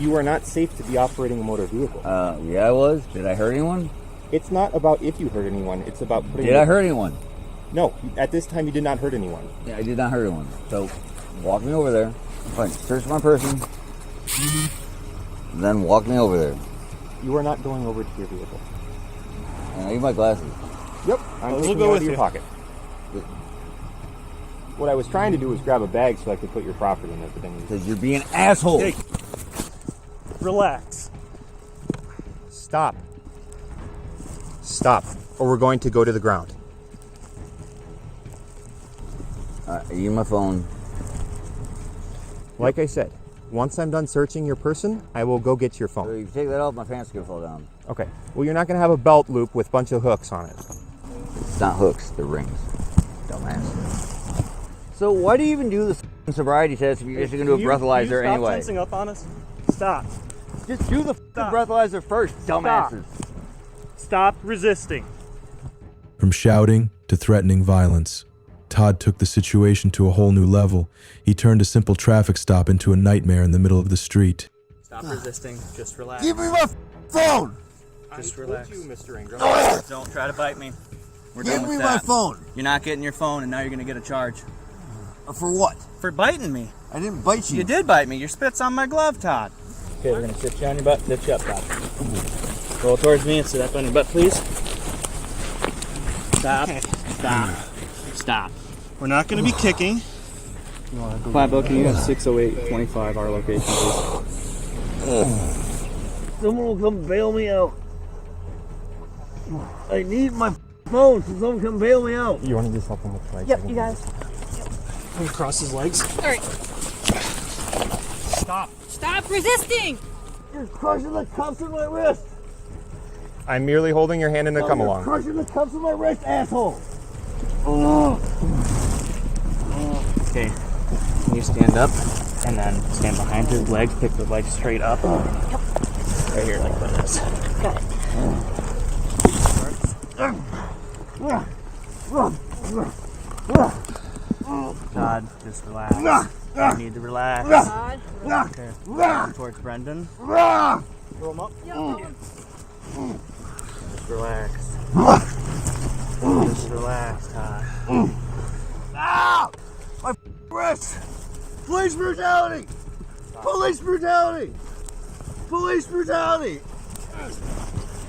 You are not safe to be operating a motor vehicle. Yeah, I was. Did I hurt anyone? It's not about if you hurt anyone. It's about putting... Did I hurt anyone? No. At this time, you did not hurt anyone. Yeah, I did not hurt anyone. So, walk me over there. Fine. Search my person. Then walk me over there. You are not going over to your vehicle. And I need my glasses. Yep. I'm taking it out of your pocket. What I was trying to do was grab a bag so I could put your property in there, but then... Because you're being an asshole. Hey. Relax. Stop. Stop, or we're going to go to the ground. I need my phone. Like I said, once I'm done searching your person, I will go get your phone. So you take that off, my pants are going to fall down. Okay. Well, you're not going to have a belt loop with a bunch of hooks on it. It's not hooks, they're rings. Dumbass. So why do you even do this sobriety test if you're just going to do a breathalyzer anyway? Stop tensing up on us. Stop. Just do the breathalyzer first, dumbasses. Stop resisting. From shouting to threatening violence, Todd took the situation to a whole new level. He turned a simple traffic stop into a nightmare in the middle of the street. Stop resisting. Just relax. Give me my phone! Just relax. You, Mr. Ingram. Don't try to bite me. We're Give done me with my that. phone. You're not getting your phone, and now you're going to get a charge. For what? For biting me. I didn't bite you. You did bite me. Your spit's on my glove, Todd. Okay, we're going to sit you on your butt, lift you up, Todd. Roll towards me and sit up on your butt, please. Stop. Stop. Stop. We're not going to be kicking. Flatboat, can you have 60825 our location, please? Someone will come bail me out. I need my phone, so someone come bail me out. You want to just help him with the Yep, you guys. Let me cross his legs. All right. Stop. Stop resisting. You're crushing the cuffs in my wrist. I'm merely holding your hand in a come You're along. crushing the cuffs in my wrist, asshole. Okay. Can you stand up and then stand behind his legs, pick the legs straight up? Yep. Right here, like this. Got it. Todd, just relax. You need to relax. Okay. Towards Brendan. Roll him up. Just relax. Just relax, Todd. Ah! My wrist! Police brutality! Police brutality! Police brutality!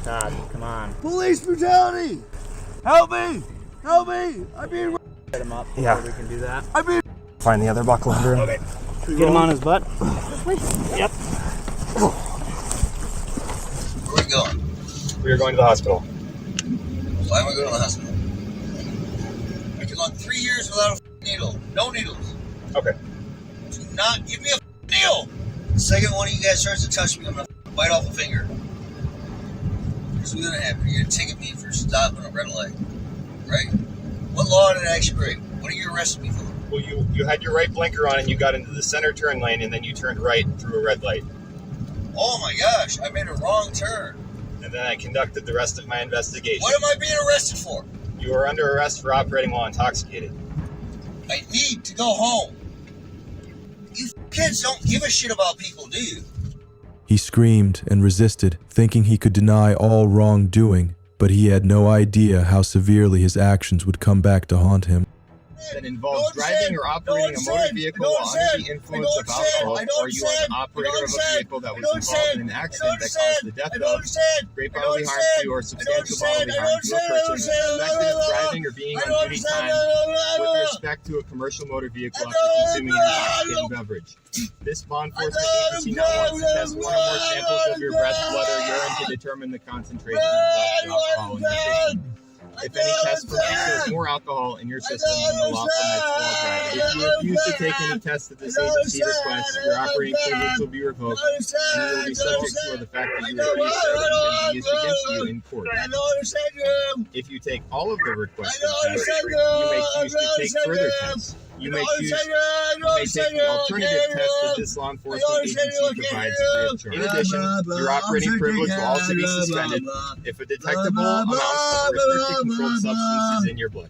Todd, come on. Police brutality! Help me! Help me! I'm being... Get him up before Yeah. we can do that. I'm being... Find the other buckle under him. Okay. Get him on his butt. Yep. Where are we going? We are going to the hospital. Why am I going to the hospital? I've gone 3 years without a needle. No needles. Okay. Do not give me a needle. The second one of you guys starts to touch me, I'm going to bite off a finger. Here's what's going to happen. You're going to ticket me for stopping a red light. Right? What law did I actually break? What are you arresting me for? Well, you had your right blinker on and you got into the center turn lane and then you turned right through a red light. Oh my gosh, I made a wrong turn. And then I conducted the rest of my investigation. What am I being arrested for? You are under arrest for operating while intoxicated. I need to go home. You kids don't give a shit about people, do you? He screamed and resisted, thinking he could deny all wrongdoing, but he had no idea how severely his actions would come back to haunt him. That involves driving or operating a motor vehicle while under the influence of alcohol, or you are the operator of a vehicle that was involved in an accident that caused the death of, great bodily harm to, or substantial bodily harm to a person suspected of driving or being on duty time with respect to a commercial motor vehicle after consuming an intoxicating beverage. This law enforcement agency now wants to test one or more samples of your breath, blood, or urine to determine the concentration of alcohol in your system. If any test produces more alcohol in your system than the lawful meds while driving, if you refuse to take any tests that this agency requests, your operating privilege will be revoked, and you will be subject to the fact that you refuse service can be used against you in court. If you take all of the requested tests, you may choose to take further tests. You may take the alternative test that this law enforcement agency provides free of charge. In addition, your operating privilege will also be suspended if a detectable amount of restricted controlled substance is in your blood.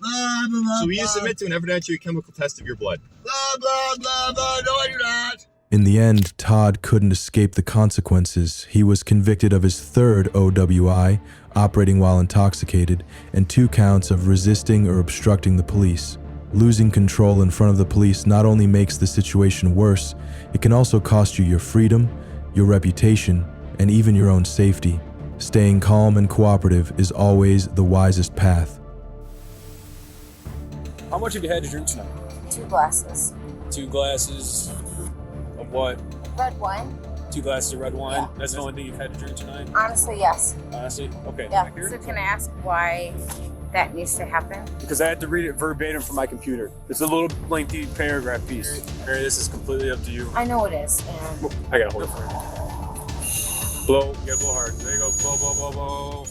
So will you submit to an evidentiary chemical test of your blood? No, I do not. In the end, Todd couldn't escape the consequences. He was convicted of his third OWI, operating while intoxicated, and 2 counts of resisting or obstructing the police. Losing control in front of the police not only makes the situation worse, it can also cost you your freedom, your reputation, and even your own safety. Staying calm and cooperative is always the wisest path. How much have you had to drink tonight? 2 glasses. 2 glasses of what? Red wine. 2 glasses of red wine? Yeah. That's the only thing you've had to drink tonight? Honestly, yes. Honestly? Okay. Yeah. So can I ask why that needs to happen? Because I had to read it verbatim from my computer. It's a little lengthy paragraph piece. Mary, this is completely up to you. I know it is. And I gotta hold it for you. Blow. You gotta blow hard. There you go. Blow, blow, blow, blow.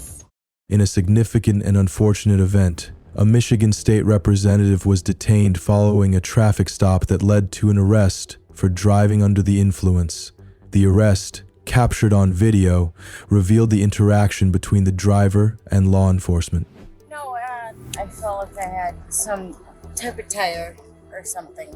In a significant and unfortunate event, a Michigan state representative was detained following a traffic stop that led to an arrest for driving under the influence. The arrest, captured on video, revealed the interaction between the driver and law enforcement. no, I felt like I had some type of tire or something.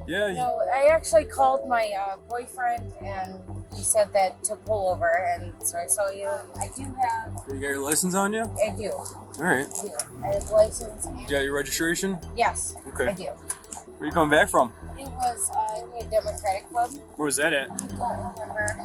Yeah. No, I actually called my boyfriend and he said that to pull over, and so I saw you. I do have. You got your license on you? I do. All right. I do. I have license. You got your registration? Yes. Okay. I do. Where are you coming back from? It was in a Democratic club. Where was that at? I don't remember.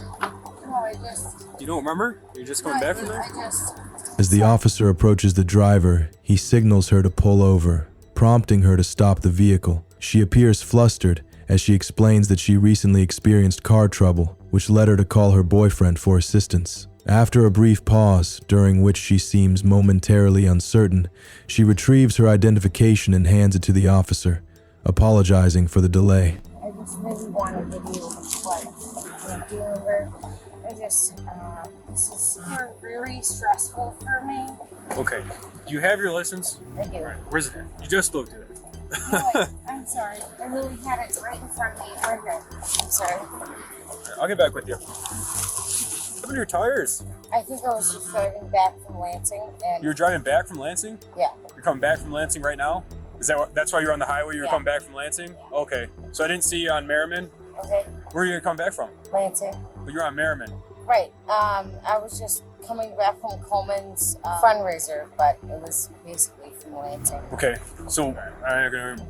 No, I just. You don't remember? You're just coming back from there? I just. As the officer approaches the driver, he signals her to pull over, prompting her to stop the vehicle. She appears flustered as she explains that she recently experienced car trouble, which led her to call her boyfriend for assistance. After a brief pause, during which she seems momentarily uncertain, she retrieves her identification and hands it to the officer, apologizing for the delay. I just really want to give you what, do you remember? This is really stressful for me. Okay. Do you have your license? I do. Right. Where's it? You just looked at it. No, I'm sorry. I really had it right in front of me. Right here. I'm sorry. I'll get back with you. What are your tires? I think I was just driving back from Lansing, and You're driving back from Lansing? yeah. You're coming back from Lansing right now? That's why you're on the highway? You're coming back from Lansing? Okay. So I didn't see you on Merriman? Okay. Where are you gonna come back from? Lansing. But you're on Merriman. Right. I was just coming back from Coleman's fundraiser, but it was basically from Lansing. Okay. So I'm not gonna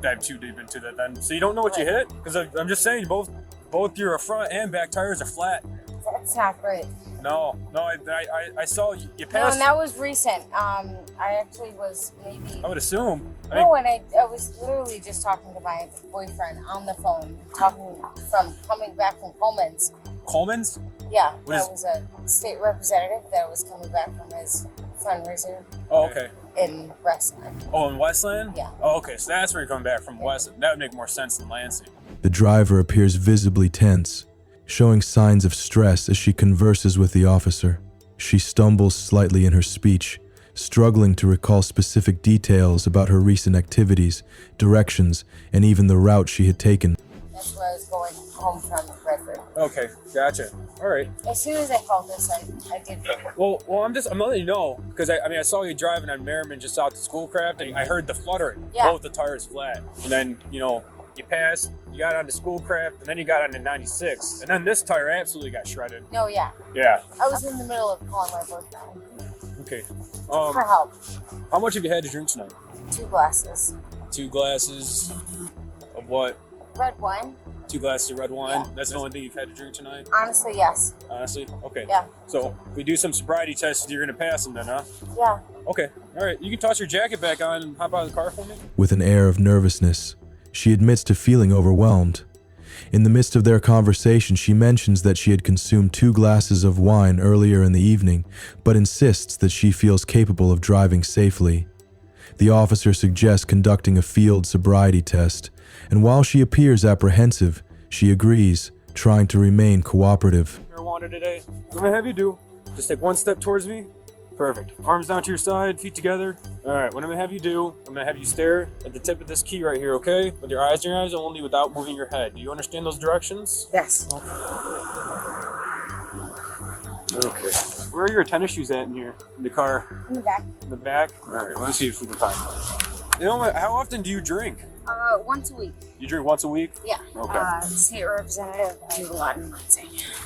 dive too deep into that then. So you don't know what you hit? Because I'm just saying both your front and back tires are flat. That's not great. No, I saw you No, passed. and that was recent. I actually was maybe. I would assume. No, and I was literally just talking to my boyfriend on the phone, coming back from Coleman's. Coleman's? Yeah, What that is- was a state representative that was coming back from his fundraiser Oh, okay. in Westland. Oh, in Westland? Yeah. Oh, okay. So that's where you're coming back from, Westland. That would make more sense than Lansing. The driver appears visibly tense, showing signs of stress as she converses with the officer. She stumbles slightly in her speech, struggling to recall specific details about her recent activities, directions, and even the route she had taken. That's where I was going home from Redford. Okay, gotcha. All right. As soon as I called this, I did. Well, I'm letting you know because I saw you driving on Merriman just out to Schoolcraft, and I heard the fluttering. Yeah. Both the tires flat, and then you passed, you got onto Schoolcraft, and then you got onto 96, and then this tire absolutely got shredded. No, yeah. Yeah. I was in the middle of calling my boyfriend Okay. for help. How much have you had to drink tonight? 2 glasses. 2 glasses of what? Red wine. 2 glasses of red wine. Yeah. That's the only thing you've had to drink tonight? Honestly, yes. Honestly? Okay. Yeah. So if we do some sobriety tests, you're gonna pass them then, huh? Yeah. Okay. All right. You can toss your jacket back on and hop out of the car for me. With an air of nervousness, she admits to feeling overwhelmed. In the midst of their conversation, she mentions that she had consumed 2 glasses of wine earlier in the evening, but insists that she feels capable of driving safely. The officer suggests conducting a field sobriety test, and while she appears apprehensive, she agrees, trying to remain cooperative. Marijuana today. I'm gonna have you do. Just take 1 step towards me. Perfect. Arms down to your side, feet together. All right, what I'm gonna have you do, I'm gonna have you stare at the tip of this key right here, okay? With your eyes only without moving your head. Do you understand those directions? Yes. Okay. Where are your tennis shoes at in here? In the car? In the back. In the back? All right, let's see if we can find them. You know what? How often do you drink? Once a week. You drink once a week? Yeah. Okay. State representative, LEGOLAND.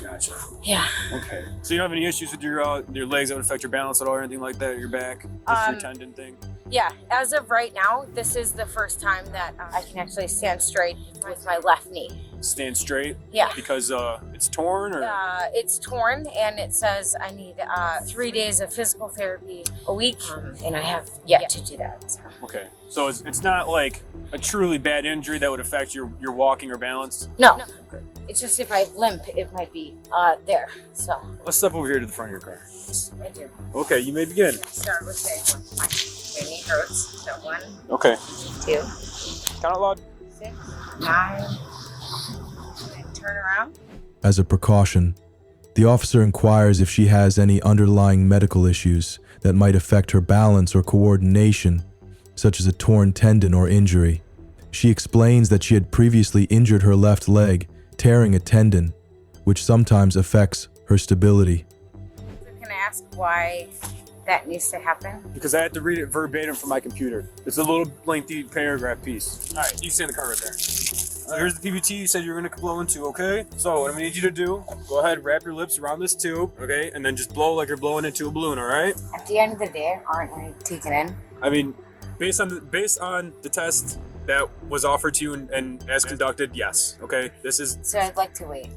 Gotcha. Yeah. Okay. So you don't have any issues with your legs that would affect your balance at all or anything like that, your back? Just your tendon thing? Yeah, as of right now, this is the first time that I can actually stand straight with my left knee. Stand straight? Yeah. Because it's torn or? It's torn and it says I need 3 days of physical therapy a week and I have yet to do that. So. Okay. So it's not like a truly bad injury that would affect your walking or balance? No. Okay. It's just if I limp, it might be there. So. Let's step over here to the front of your car. I do. Okay, you may begin. Start with my knee hurts. So 1. Okay. 2. Count out loud. 6. 9. And turn around. As a precaution, the officer inquires if she has any underlying medical issues that might affect her balance or coordination, such as a torn tendon or injury. She explains that she had previously injured her left leg, tearing a tendon, which sometimes affects her stability. Can I ask why that needs to happen? Because I had to read it verbatim from my computer. It's a little lengthy paragraph piece. All right, you stay in the car right there. Here's the PBT you said you were going to blow into, okay? So what I'm going to need you to do, go ahead, wrap your lips around this tube, okay? And then just blow like you're blowing into a balloon, all right? At the end of the day, aren't I taken in? I mean, based on the test that was offered to you and as conducted, yes, okay? This is... So I'd like to wait.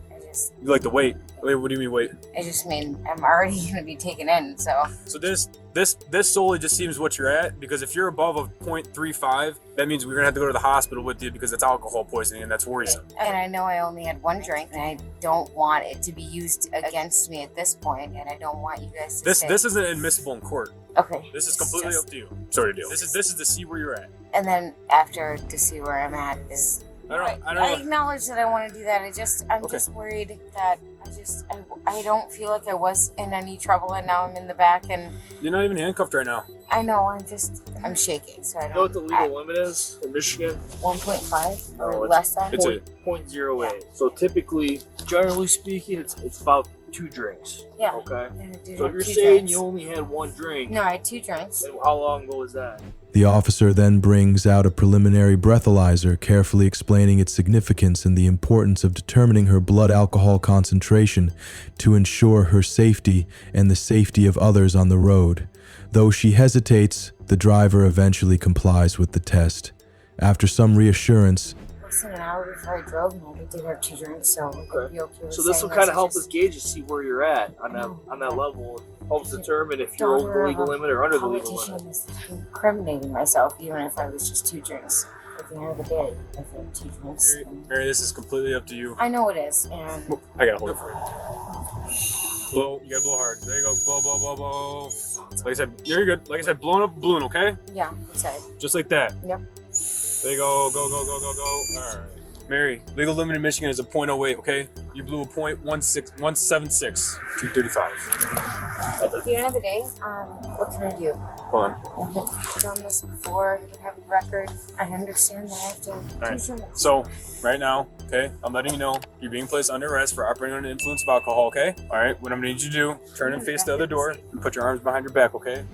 You like to wait? Wait, what do you mean wait? I just mean I'm already going to be taken in, so... So this solely just seems what you're at, because if you're above a 0.35, that means we're going to have to go to the hospital with you because it's alcohol poisoning and that's worrisome. And I know I only had 1 drink and I don't want it to be used against me at this point, and I don't want you guys to say... This isn't admissible in court. Okay. This is completely up to you. Sorry to deal. This is to see where you're at. And then after to see where I'm at is... I acknowledge that I want to do that. I'm just worried that I don't feel like I was in any trouble and now I'm in the back and... You're not even handcuffed right now. I know, I'm shaking, so I don't... You know what the legal limit is in Michigan? 1.5 or less than? It's 0.08. So typically, generally speaking, it's about 2 drinks. Yeah. Okay? So if you're 2 saying drinks. you only had 1 drink... No, I had 2 drinks. Then how long ago was that? The officer then brings out a preliminary breathalyzer, carefully explaining its significance and the importance of determining her blood alcohol concentration to ensure her safety and the safety of others on the road. Though she hesitates, the driver eventually complies with the test. After some reassurance, Less than an hour before I drove, and I did have 2 drinks, so I'd be okay with So this saying will kind of this. help us gauge and see where you're at on that level. Helps determine if you're over the legal limit or under the legal limit. Politician is incriminating myself, even if I was just 2 drinks. At the end of the day, I've had 2 drinks. Mary, this is completely up to you. I know it is, and... I gotta hold it for you. Blow, you gotta blow hard. There you go, blow, blow, blow, blow. Like I said, you're good. Like I said, blowing up a balloon, okay? Yeah, inside. Just like that. Yep. There you go, go, go, go, go, go. All right. Mary, legal limit in Michigan is a 0.08, okay? You blew a 176, 235. At the end of the day, what can I do? Hold on. I've done this before, I have a record. I understand that I have to All do right. something. So, right now, okay, I'm letting you know you're being placed under arrest for operating under the influence of alcohol, okay? All right, what I'm gonna need you to do, turn and face the other door and put your arms behind your back, okay?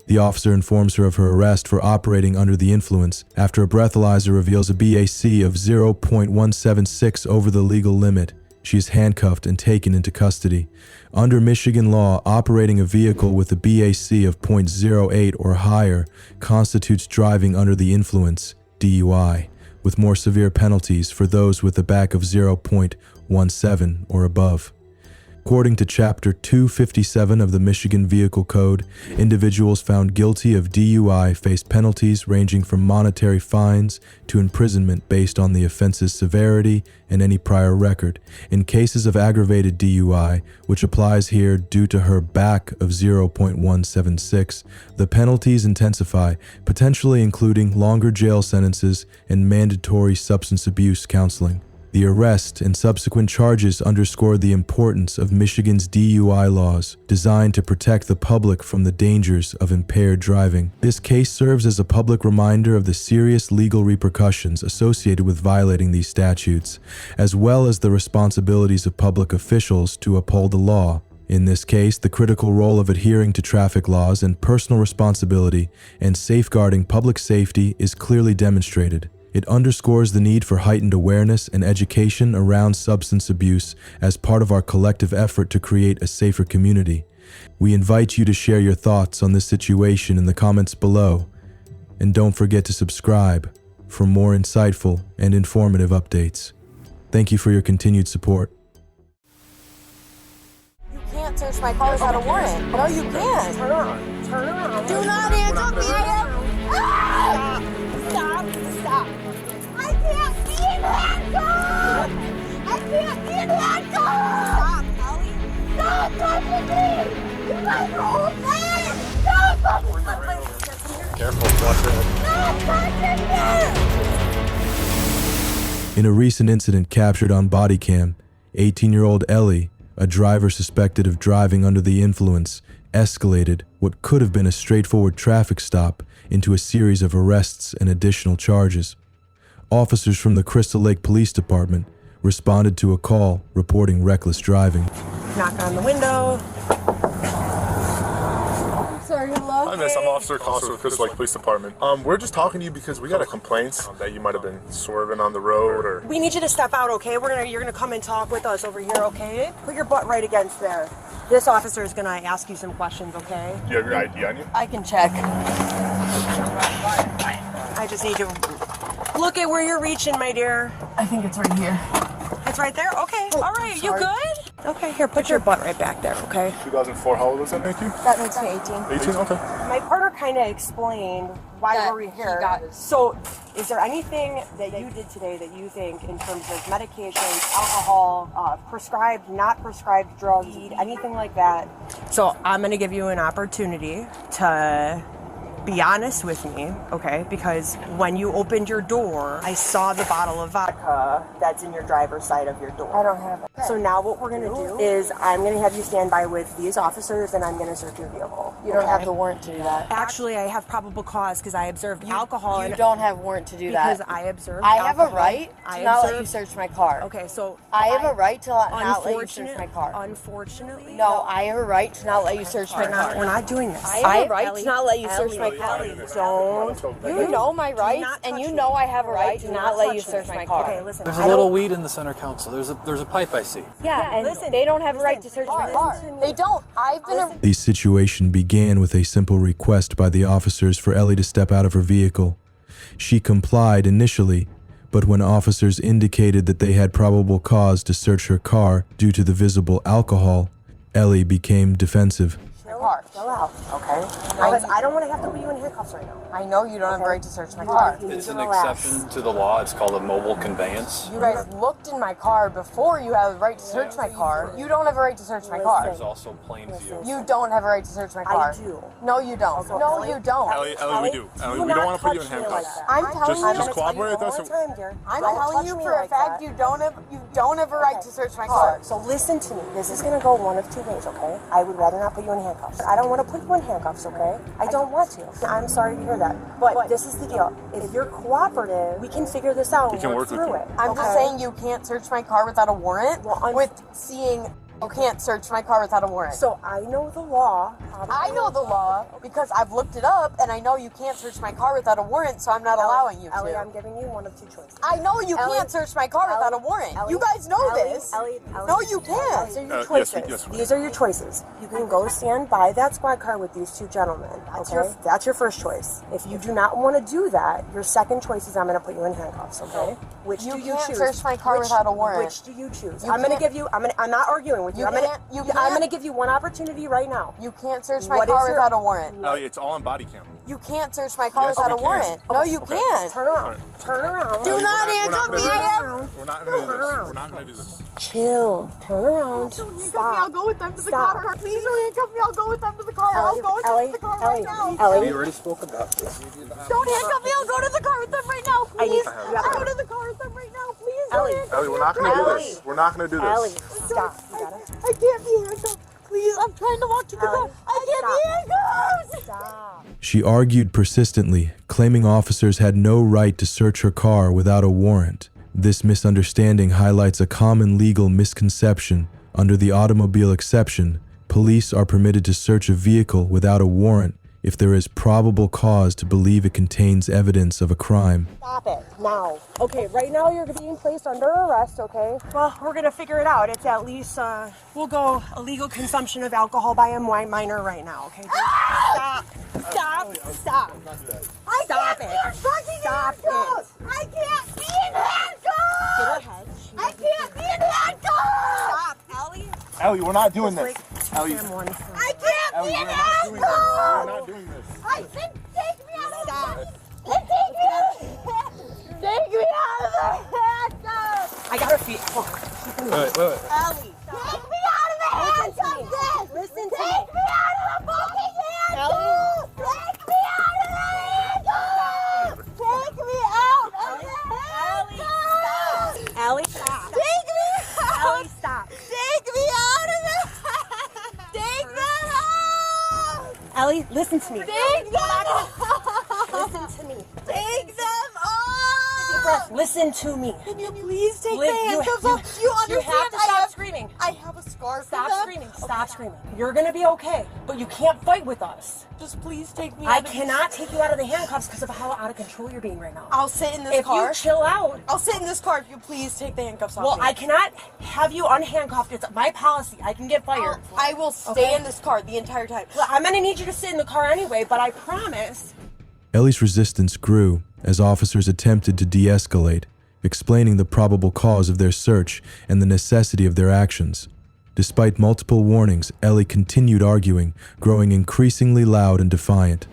the officer informs her of her arrest for operating under the influence after a breathalyzer reveals a BAC of 0.176 over the legal limit. She is handcuffed and taken into custody. Under Michigan law, operating a vehicle with a BAC of 0.08 or higher constitutes driving under the influence, DUI, with more severe penalties for those with a BAC of 0.17 or above. According to Chapter 257 of the Michigan Vehicle Code, individuals found guilty of DUI face penalties ranging from monetary fines to imprisonment based on the offense's severity and any prior record. In cases of aggravated DUI, which applies here due to her BAC of 0.176, the penalties intensify, potentially including longer jail sentences and mandatory substance abuse counseling. The arrest and subsequent charges underscore the importance of Michigan's DUI laws, designed to protect the public from the dangers of impaired driving. This case serves as a public reminder of the serious legal repercussions associated with violating these statutes, as well as the responsibilities of public officials to uphold the law In this case, the critical role of adhering to traffic laws and personal responsibility and safeguarding public safety is clearly demonstrated. It underscores the need for heightened awareness and education around substance abuse as part of our collective effort to create a safer community. We invite you to share your thoughts on this situation in the comments below, and don't forget to subscribe for more insightful and informative updates. Thank you for your continued support. You can't search my car without a warrant. No, you can't. Turn around. Turn around. Do not handcuff me. Ah! Stop. Stop. I can't be in handcuffs. I can't be in handcuffs. Stop, Ellie. Stop touching me. You guys are all playing. Stop touching me. Careful, watch your head. Stop touching me. In a recent incident captured on body cam, 18-year-old Ellie, a driver suspected of driving under the influence, escalated what could have been a straightforward traffic stop into a series of arrests and additional charges. Officers from the Crystal Lake Police Department responded to a call reporting reckless driving. Knock on the window. Sorry, hello. Hi, miss. I'm Officer Costa with Crystal Lake Police Department. We're just talking to you because we got a complaint that you might have been swerving on the road or... We need you to step out, okay? You're gonna come and talk with us over here, okay? Put your butt right against there. This officer is gonna ask you some questions, okay? Do you have your ID on you? I can check. I just need to look at where you're reaching, my dear. I think it's right here. It's right there? Okay. All right. You good? Okay, here, put your butt right back there, okay? 2004, how old was that, thank you? That makes me 18. 18, okay. My partner kind of explained why we're here. So, is there anything that you did today that you think, in terms of medications, alcohol, prescribed, not prescribed drugs, anything like that? So, I'm going to give you an opportunity to be honest with me, okay? Because when you opened your door, I saw the bottle of vodka that's in your driver's side of your door. I don't have it. So now what we're gonna do is I'm gonna have you stand by with these officers and I'm gonna search your vehicle. You don't have the warrant to do that. Actually, I have probable cause because I observed alcohol. You don't have warrant to do that. Because I observed alcohol. I have a right to not let you search my car. Okay, so I have a right to not let you search my car. Unfortunately. No, I have a right to not let you search my car. We're not doing this. I have a right to not let you search my car. Don't. You know my rights, and you know I have a right to not let you search my car. Okay, listen. There's a little weed in the center console. There's a pipe I see. Yeah, and listen, they don't have a right to search my car. They don't. I've been. The situation began with a simple request by the officers for Ellie to step out of her vehicle. She complied initially, but when officers indicated that they had probable cause to search her car due to the visible alcohol, Ellie became defensive. Chill out, okay? Because I don't want to have to put you in handcuffs right now. I know you don't have a right to search my car. It's an exception to the law. It's called a mobile conveyance. You guys looked in my car before you have a right to search my car. You don't have a right to search my car. There's also plain view. You don't have a right to search my car. I do. No, you don't. No, you don't. Ellie, we do. Ellie, we don't want to put you in handcuffs. I'm telling you. Just cooperate with us. I'm telling you for a fact you don't have a right to search my car. So listen to me. This is gonna go one of two ways, okay? I would rather not put you in handcuffs. I don't want to put you in handcuffs, okay? I don't want to. I'm sorry to hear that. But this is the deal. If you're cooperative, we can figure this out and work through it. I'm just saying you can't search my car without a warrant. With seeing you can't search my car without a warrant. So I know the law. I know the law because I've looked it up and I know you can't search my car without a warrant, so I'm not allowing you to. Ellie, I'm giving you one of two choices. I know you can't search my car without a warrant. You guys know this. No, you can't. These are your choices. These are your choices. You can go stand by that squad car with these two gentlemen. Okay? That's your first choice. If you do not want to do that, your second choice is I'm going to put you in handcuffs, okay? Which do you choose? You can't search my car without a warrant. Which do you choose? I'm going to give you, I'm not arguing with you. I'm going to give you one opportunity right now. You can't search my car without a warrant. Ellie, it's all on body cam. You can't search my car without a warrant. No, you can't. Turn around. Turn around. Do not handcuff me. We're not going to do this. We're not going to do this. Chill. Turn around. Don't handcuff me. I'll go with them to the car. Please don't handcuff me. I'll go with them to the car. I'll go with them to the car right now. We already spoke about this. Don't handcuff me. I'll go to the car with them right now. Please. I'll go to the car with them right now. Please. Ellie, we're not going to do this. We're not going to do this. Ellie, stop. You got it? I can't be handcuffed. Please, I'm trying to walk to the car. I can't be handcuffed. Stop. She argued persistently, claiming officers had no right to search her car without a warrant. This misunderstanding highlights a common legal misconception under the automobile exception police are permitted to search a vehicle without a warrant if there is probable cause to believe it contains evidence of a crime. Stop it, now. Okay, right now you're being placed under arrest, okay? Well, we're gonna figure it out. It's at least, we'll go illegal consumption of alcohol by a minor right now, okay? Stop. Stop. Stop. Stop it. Stop it. I can't be in handcuffs! Go ahead. I can't be in handcuffs! Stop, Ellie. Ellie, we're not doing this. Ellie, I can't Ellie, be in we're not doing this. We're handcuffs! not doing this. I said take me out of the Take me out of the Take me out of the handcuffs! I got her feet. Oh. Wait. Ellie. Take me out of the handcuffs! then! Listen to Take me out of the fucking handcuffs! Take me out of the handcuffs! Take me out of the handcuffs! Ellie, stop. Take me out! Ellie, stop. Take me out of the Take them out! Ellie, listen to me. Take them out! Listen to me. Take them Deep breath. Listen to me. Can you please take the You handcuffs off? You understand? You have to stop screaming. I have a scar for Stop them. screaming. Stop screaming. You're gonna be okay, but you can't fight with us. Just please take me I out of cannot take you out of the handcuffs because of how out of control you're being right now. I'll sit in this If car. you chill out. I'll sit in this car if you please take the handcuffs off Well, me. I cannot have you unhandcuffed. It's my policy. I can get fired. I will stay Okay? in this car the entire time. Well, I'm gonna need you to sit in the car anyway, but I promise. Ellie's resistance grew as officers attempted to de-escalate, explaining the probable cause of their search and the necessity of their actions. Despite multiple warnings, Ellie continued arguing, growing increasingly loud and defiant.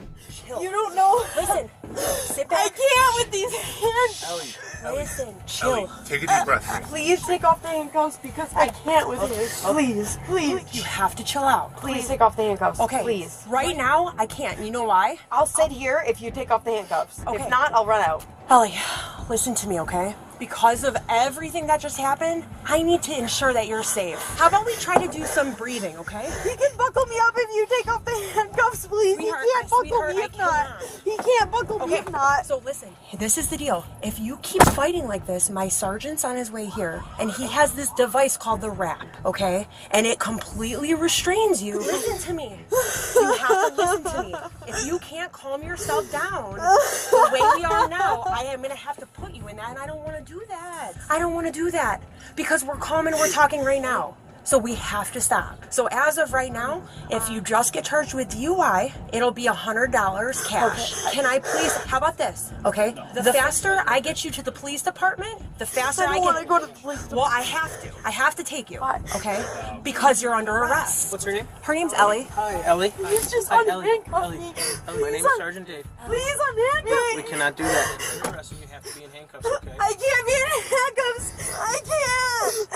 You don't know. Listen, sit back. I can't with these hands. Ellie, Listen, chill. Ellie, take a deep breath. Please take off the handcuffs because I can't with this. Please, please. You have to chill out. Please take off the handcuffs. Okay. Please. Right now, I can't. You know why? I'll sit here if you take off the handcuffs. Okay. If not, I'll run out. Ellie, listen to me, okay? Because of everything that just happened, I need to ensure that you're safe. How about we try to do some breathing, okay? He can buckle me up if you take off the handcuffs, please. Sweetheart, He can't buckle sweetheart, me I if not. cannot. He can't buckle me if not. So listen, this is the deal. If you keep fighting like this, my sergeant's on his way here, and he has this device called the wrap, okay? And it completely restrains you. Listen to me. You have to listen to me. If you can't calm yourself down the way we are now, I am gonna have to put you in that, and I don't want to do that. I don't want to do that because we're calm and we're talking right now. So we have to stop. So as of right now, if you just get charged with DUI, it'll be $100 cash. Okay. Can I please, how about this? Okay, the faster I get you to the police department, the faster I don't want to go to the police department. Well, I have to take you, okay? Because you're under arrest. What's her name? Her name's Ellie. Hi, Ellie. He's just Hi, unhandcuffed Ellie. me. Ellie, my name is Sergeant Dave. Please unhandcuff We me. cannot do that. If you're arrested, you have to be in handcuffs, okay? I can't be in handcuffs.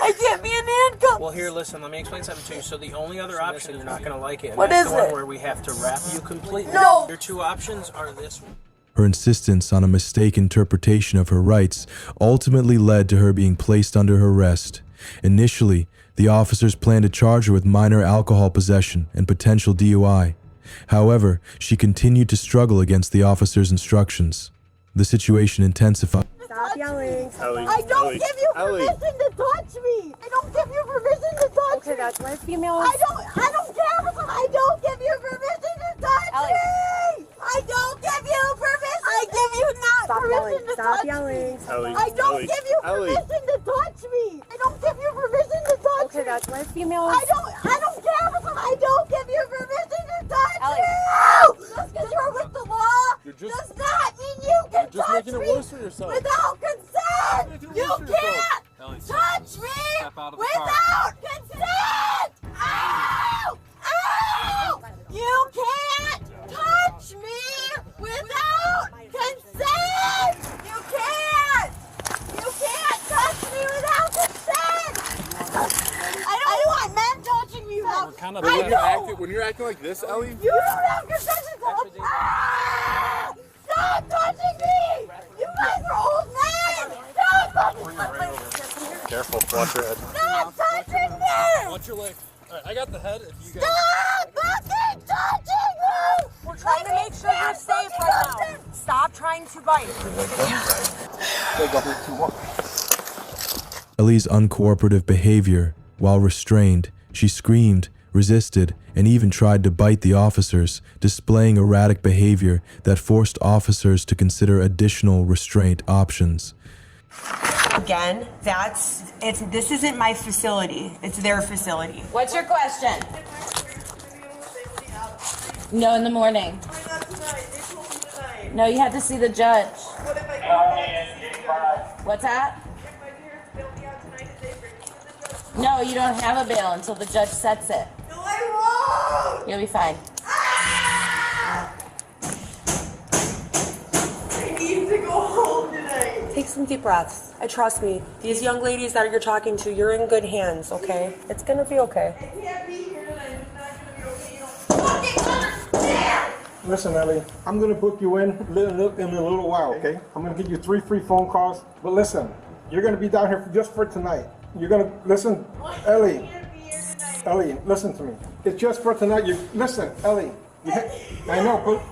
I can't be in handcuffs. Well, here, listen, let me explain something to you. So the only other option, you're not going to like it. What that's is the one it? where we have to wrap you completely. No. Your two options are this one. Her insistence on a mistaken interpretation of her rights ultimately led to her being placed under arrest. Initially, the officers planned to charge her with minor alcohol possession and potential DUI. However, she continued to struggle against the officers' instructions. The situation intensified. Stop yelling. Ellie, I don't Ellie, give you Ellie. permission to touch me. I don't give you permission to touch Okay, me. that's why females. I don't care. I don't give you permission to touch me. I don't give you permission. I give you not Stop permission yelling. to Stop touch yelling. me. Ellie, I don't Ellie, give you Ellie. permission to touch me. I don't give you permission to touch Okay, me. that's why females. I don't care. I don't give you permission to touch Ellie. me. Just because you're with the law does not mean you can just touch making it me worse for yourself. without consent. You can't Ellie, touch me step out of the car. without consent. Ow! Ow! You can't touch me without consent. You can't. You can't touch me without consent. I don't want men touching me without kind of When you're acting like this, Ellie, You don't have consent to touch me. Ah! Stop touching me! You guys are old men! Stop touching me! Careful, watch your head. Stop touching me! Watch your leg. All right, I got the head. If you guys... Stop fucking touching me! We're trying to make sure you're safe right now. Stop trying to bite. Ellie's uncooperative behavior, while restrained, she screamed, resisted, and even tried to bite the officers, displaying erratic behavior that forced officers to consider additional restraint options. Again, this isn't my facility. It's their facility. What's your question? No, in the morning. No, you have to see the judge. What's that? No, you don't have a bail until the judge sets it. You'll be fine. I need to go home tonight. Take some deep breaths. Trust me, these young ladies that you're talking to, you're in good hands, okay? It's gonna be okay. I can't be here tonight. It's not gonna be okay. Listen, Ellie, I'm going to book you in a little while, okay? I'm going to give you 3 free phone calls. But listen, you're going to be down here just for tonight. You're going to, listen, Ellie, listen to me. It's just for tonight. Listen, Ellie, I know, but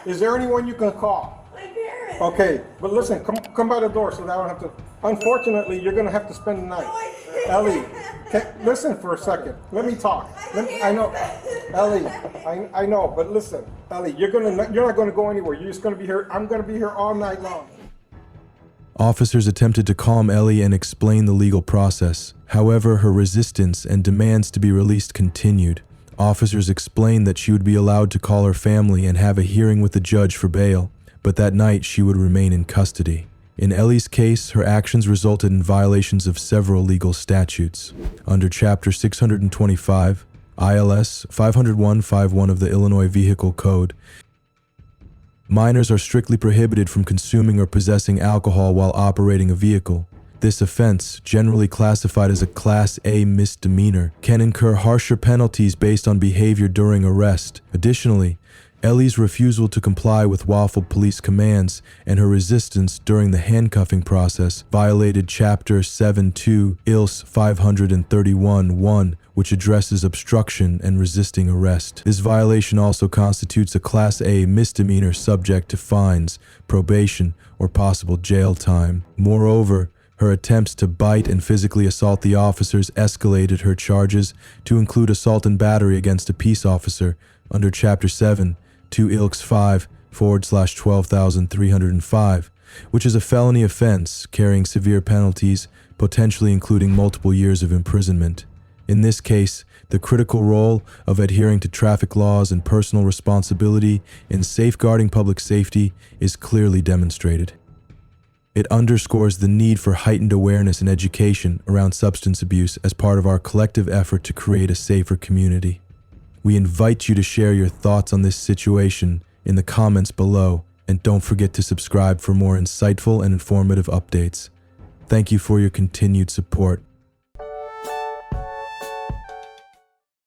is there anyone you can call? My parents. Okay, but listen, come by the door so that I don't have to. Unfortunately, you're going to have to spend the night. Ellie, listen for a second. Let me talk. I know, Ellie, I know, but listen, Ellie, you're not going to go anywhere. You're just going to be here. I'm going to be here all night long. Officers attempted to calm Ellie and explain the legal process. However, her resistance and demands to be released continued. Officers explained that she would be allowed to call her family and have a hearing with the judge for bail, but that night she would remain in custody. In Ellie's case, her actions resulted in violations of several legal statutes. Under Chapter 625, ILS 50151 of the Illinois Vehicle Code, minors are strictly prohibited from consuming or possessing alcohol while operating a vehicle. This offense, generally classified as a Class A misdemeanor, can incur harsher penalties based on behavior during arrest. Additionally, Ellie's refusal to comply with lawful police commands and her resistance during the handcuffing process violated Chapter 7.2 ILS 531-1, which addresses obstruction and resisting arrest. This violation also constitutes a Class A misdemeanor subject to fines, probation, or possible jail time. Moreover, her attempts to bite and physically assault the officers escalated her charges to include assault and battery against a peace officer under Chapter 7, 2 ILCS 5/12,305, which is a felony offense carrying severe penalties, potentially including multiple years of imprisonment. In this case, the critical role of adhering to traffic laws and personal responsibility in safeguarding public safety is clearly demonstrated. It underscores the need for heightened awareness and education around substance abuse as part of our collective effort to create a safer community. We invite you to share your thoughts on this situation in the comments below, and don't forget to subscribe for more insightful and informative updates. Thank you for your continued support.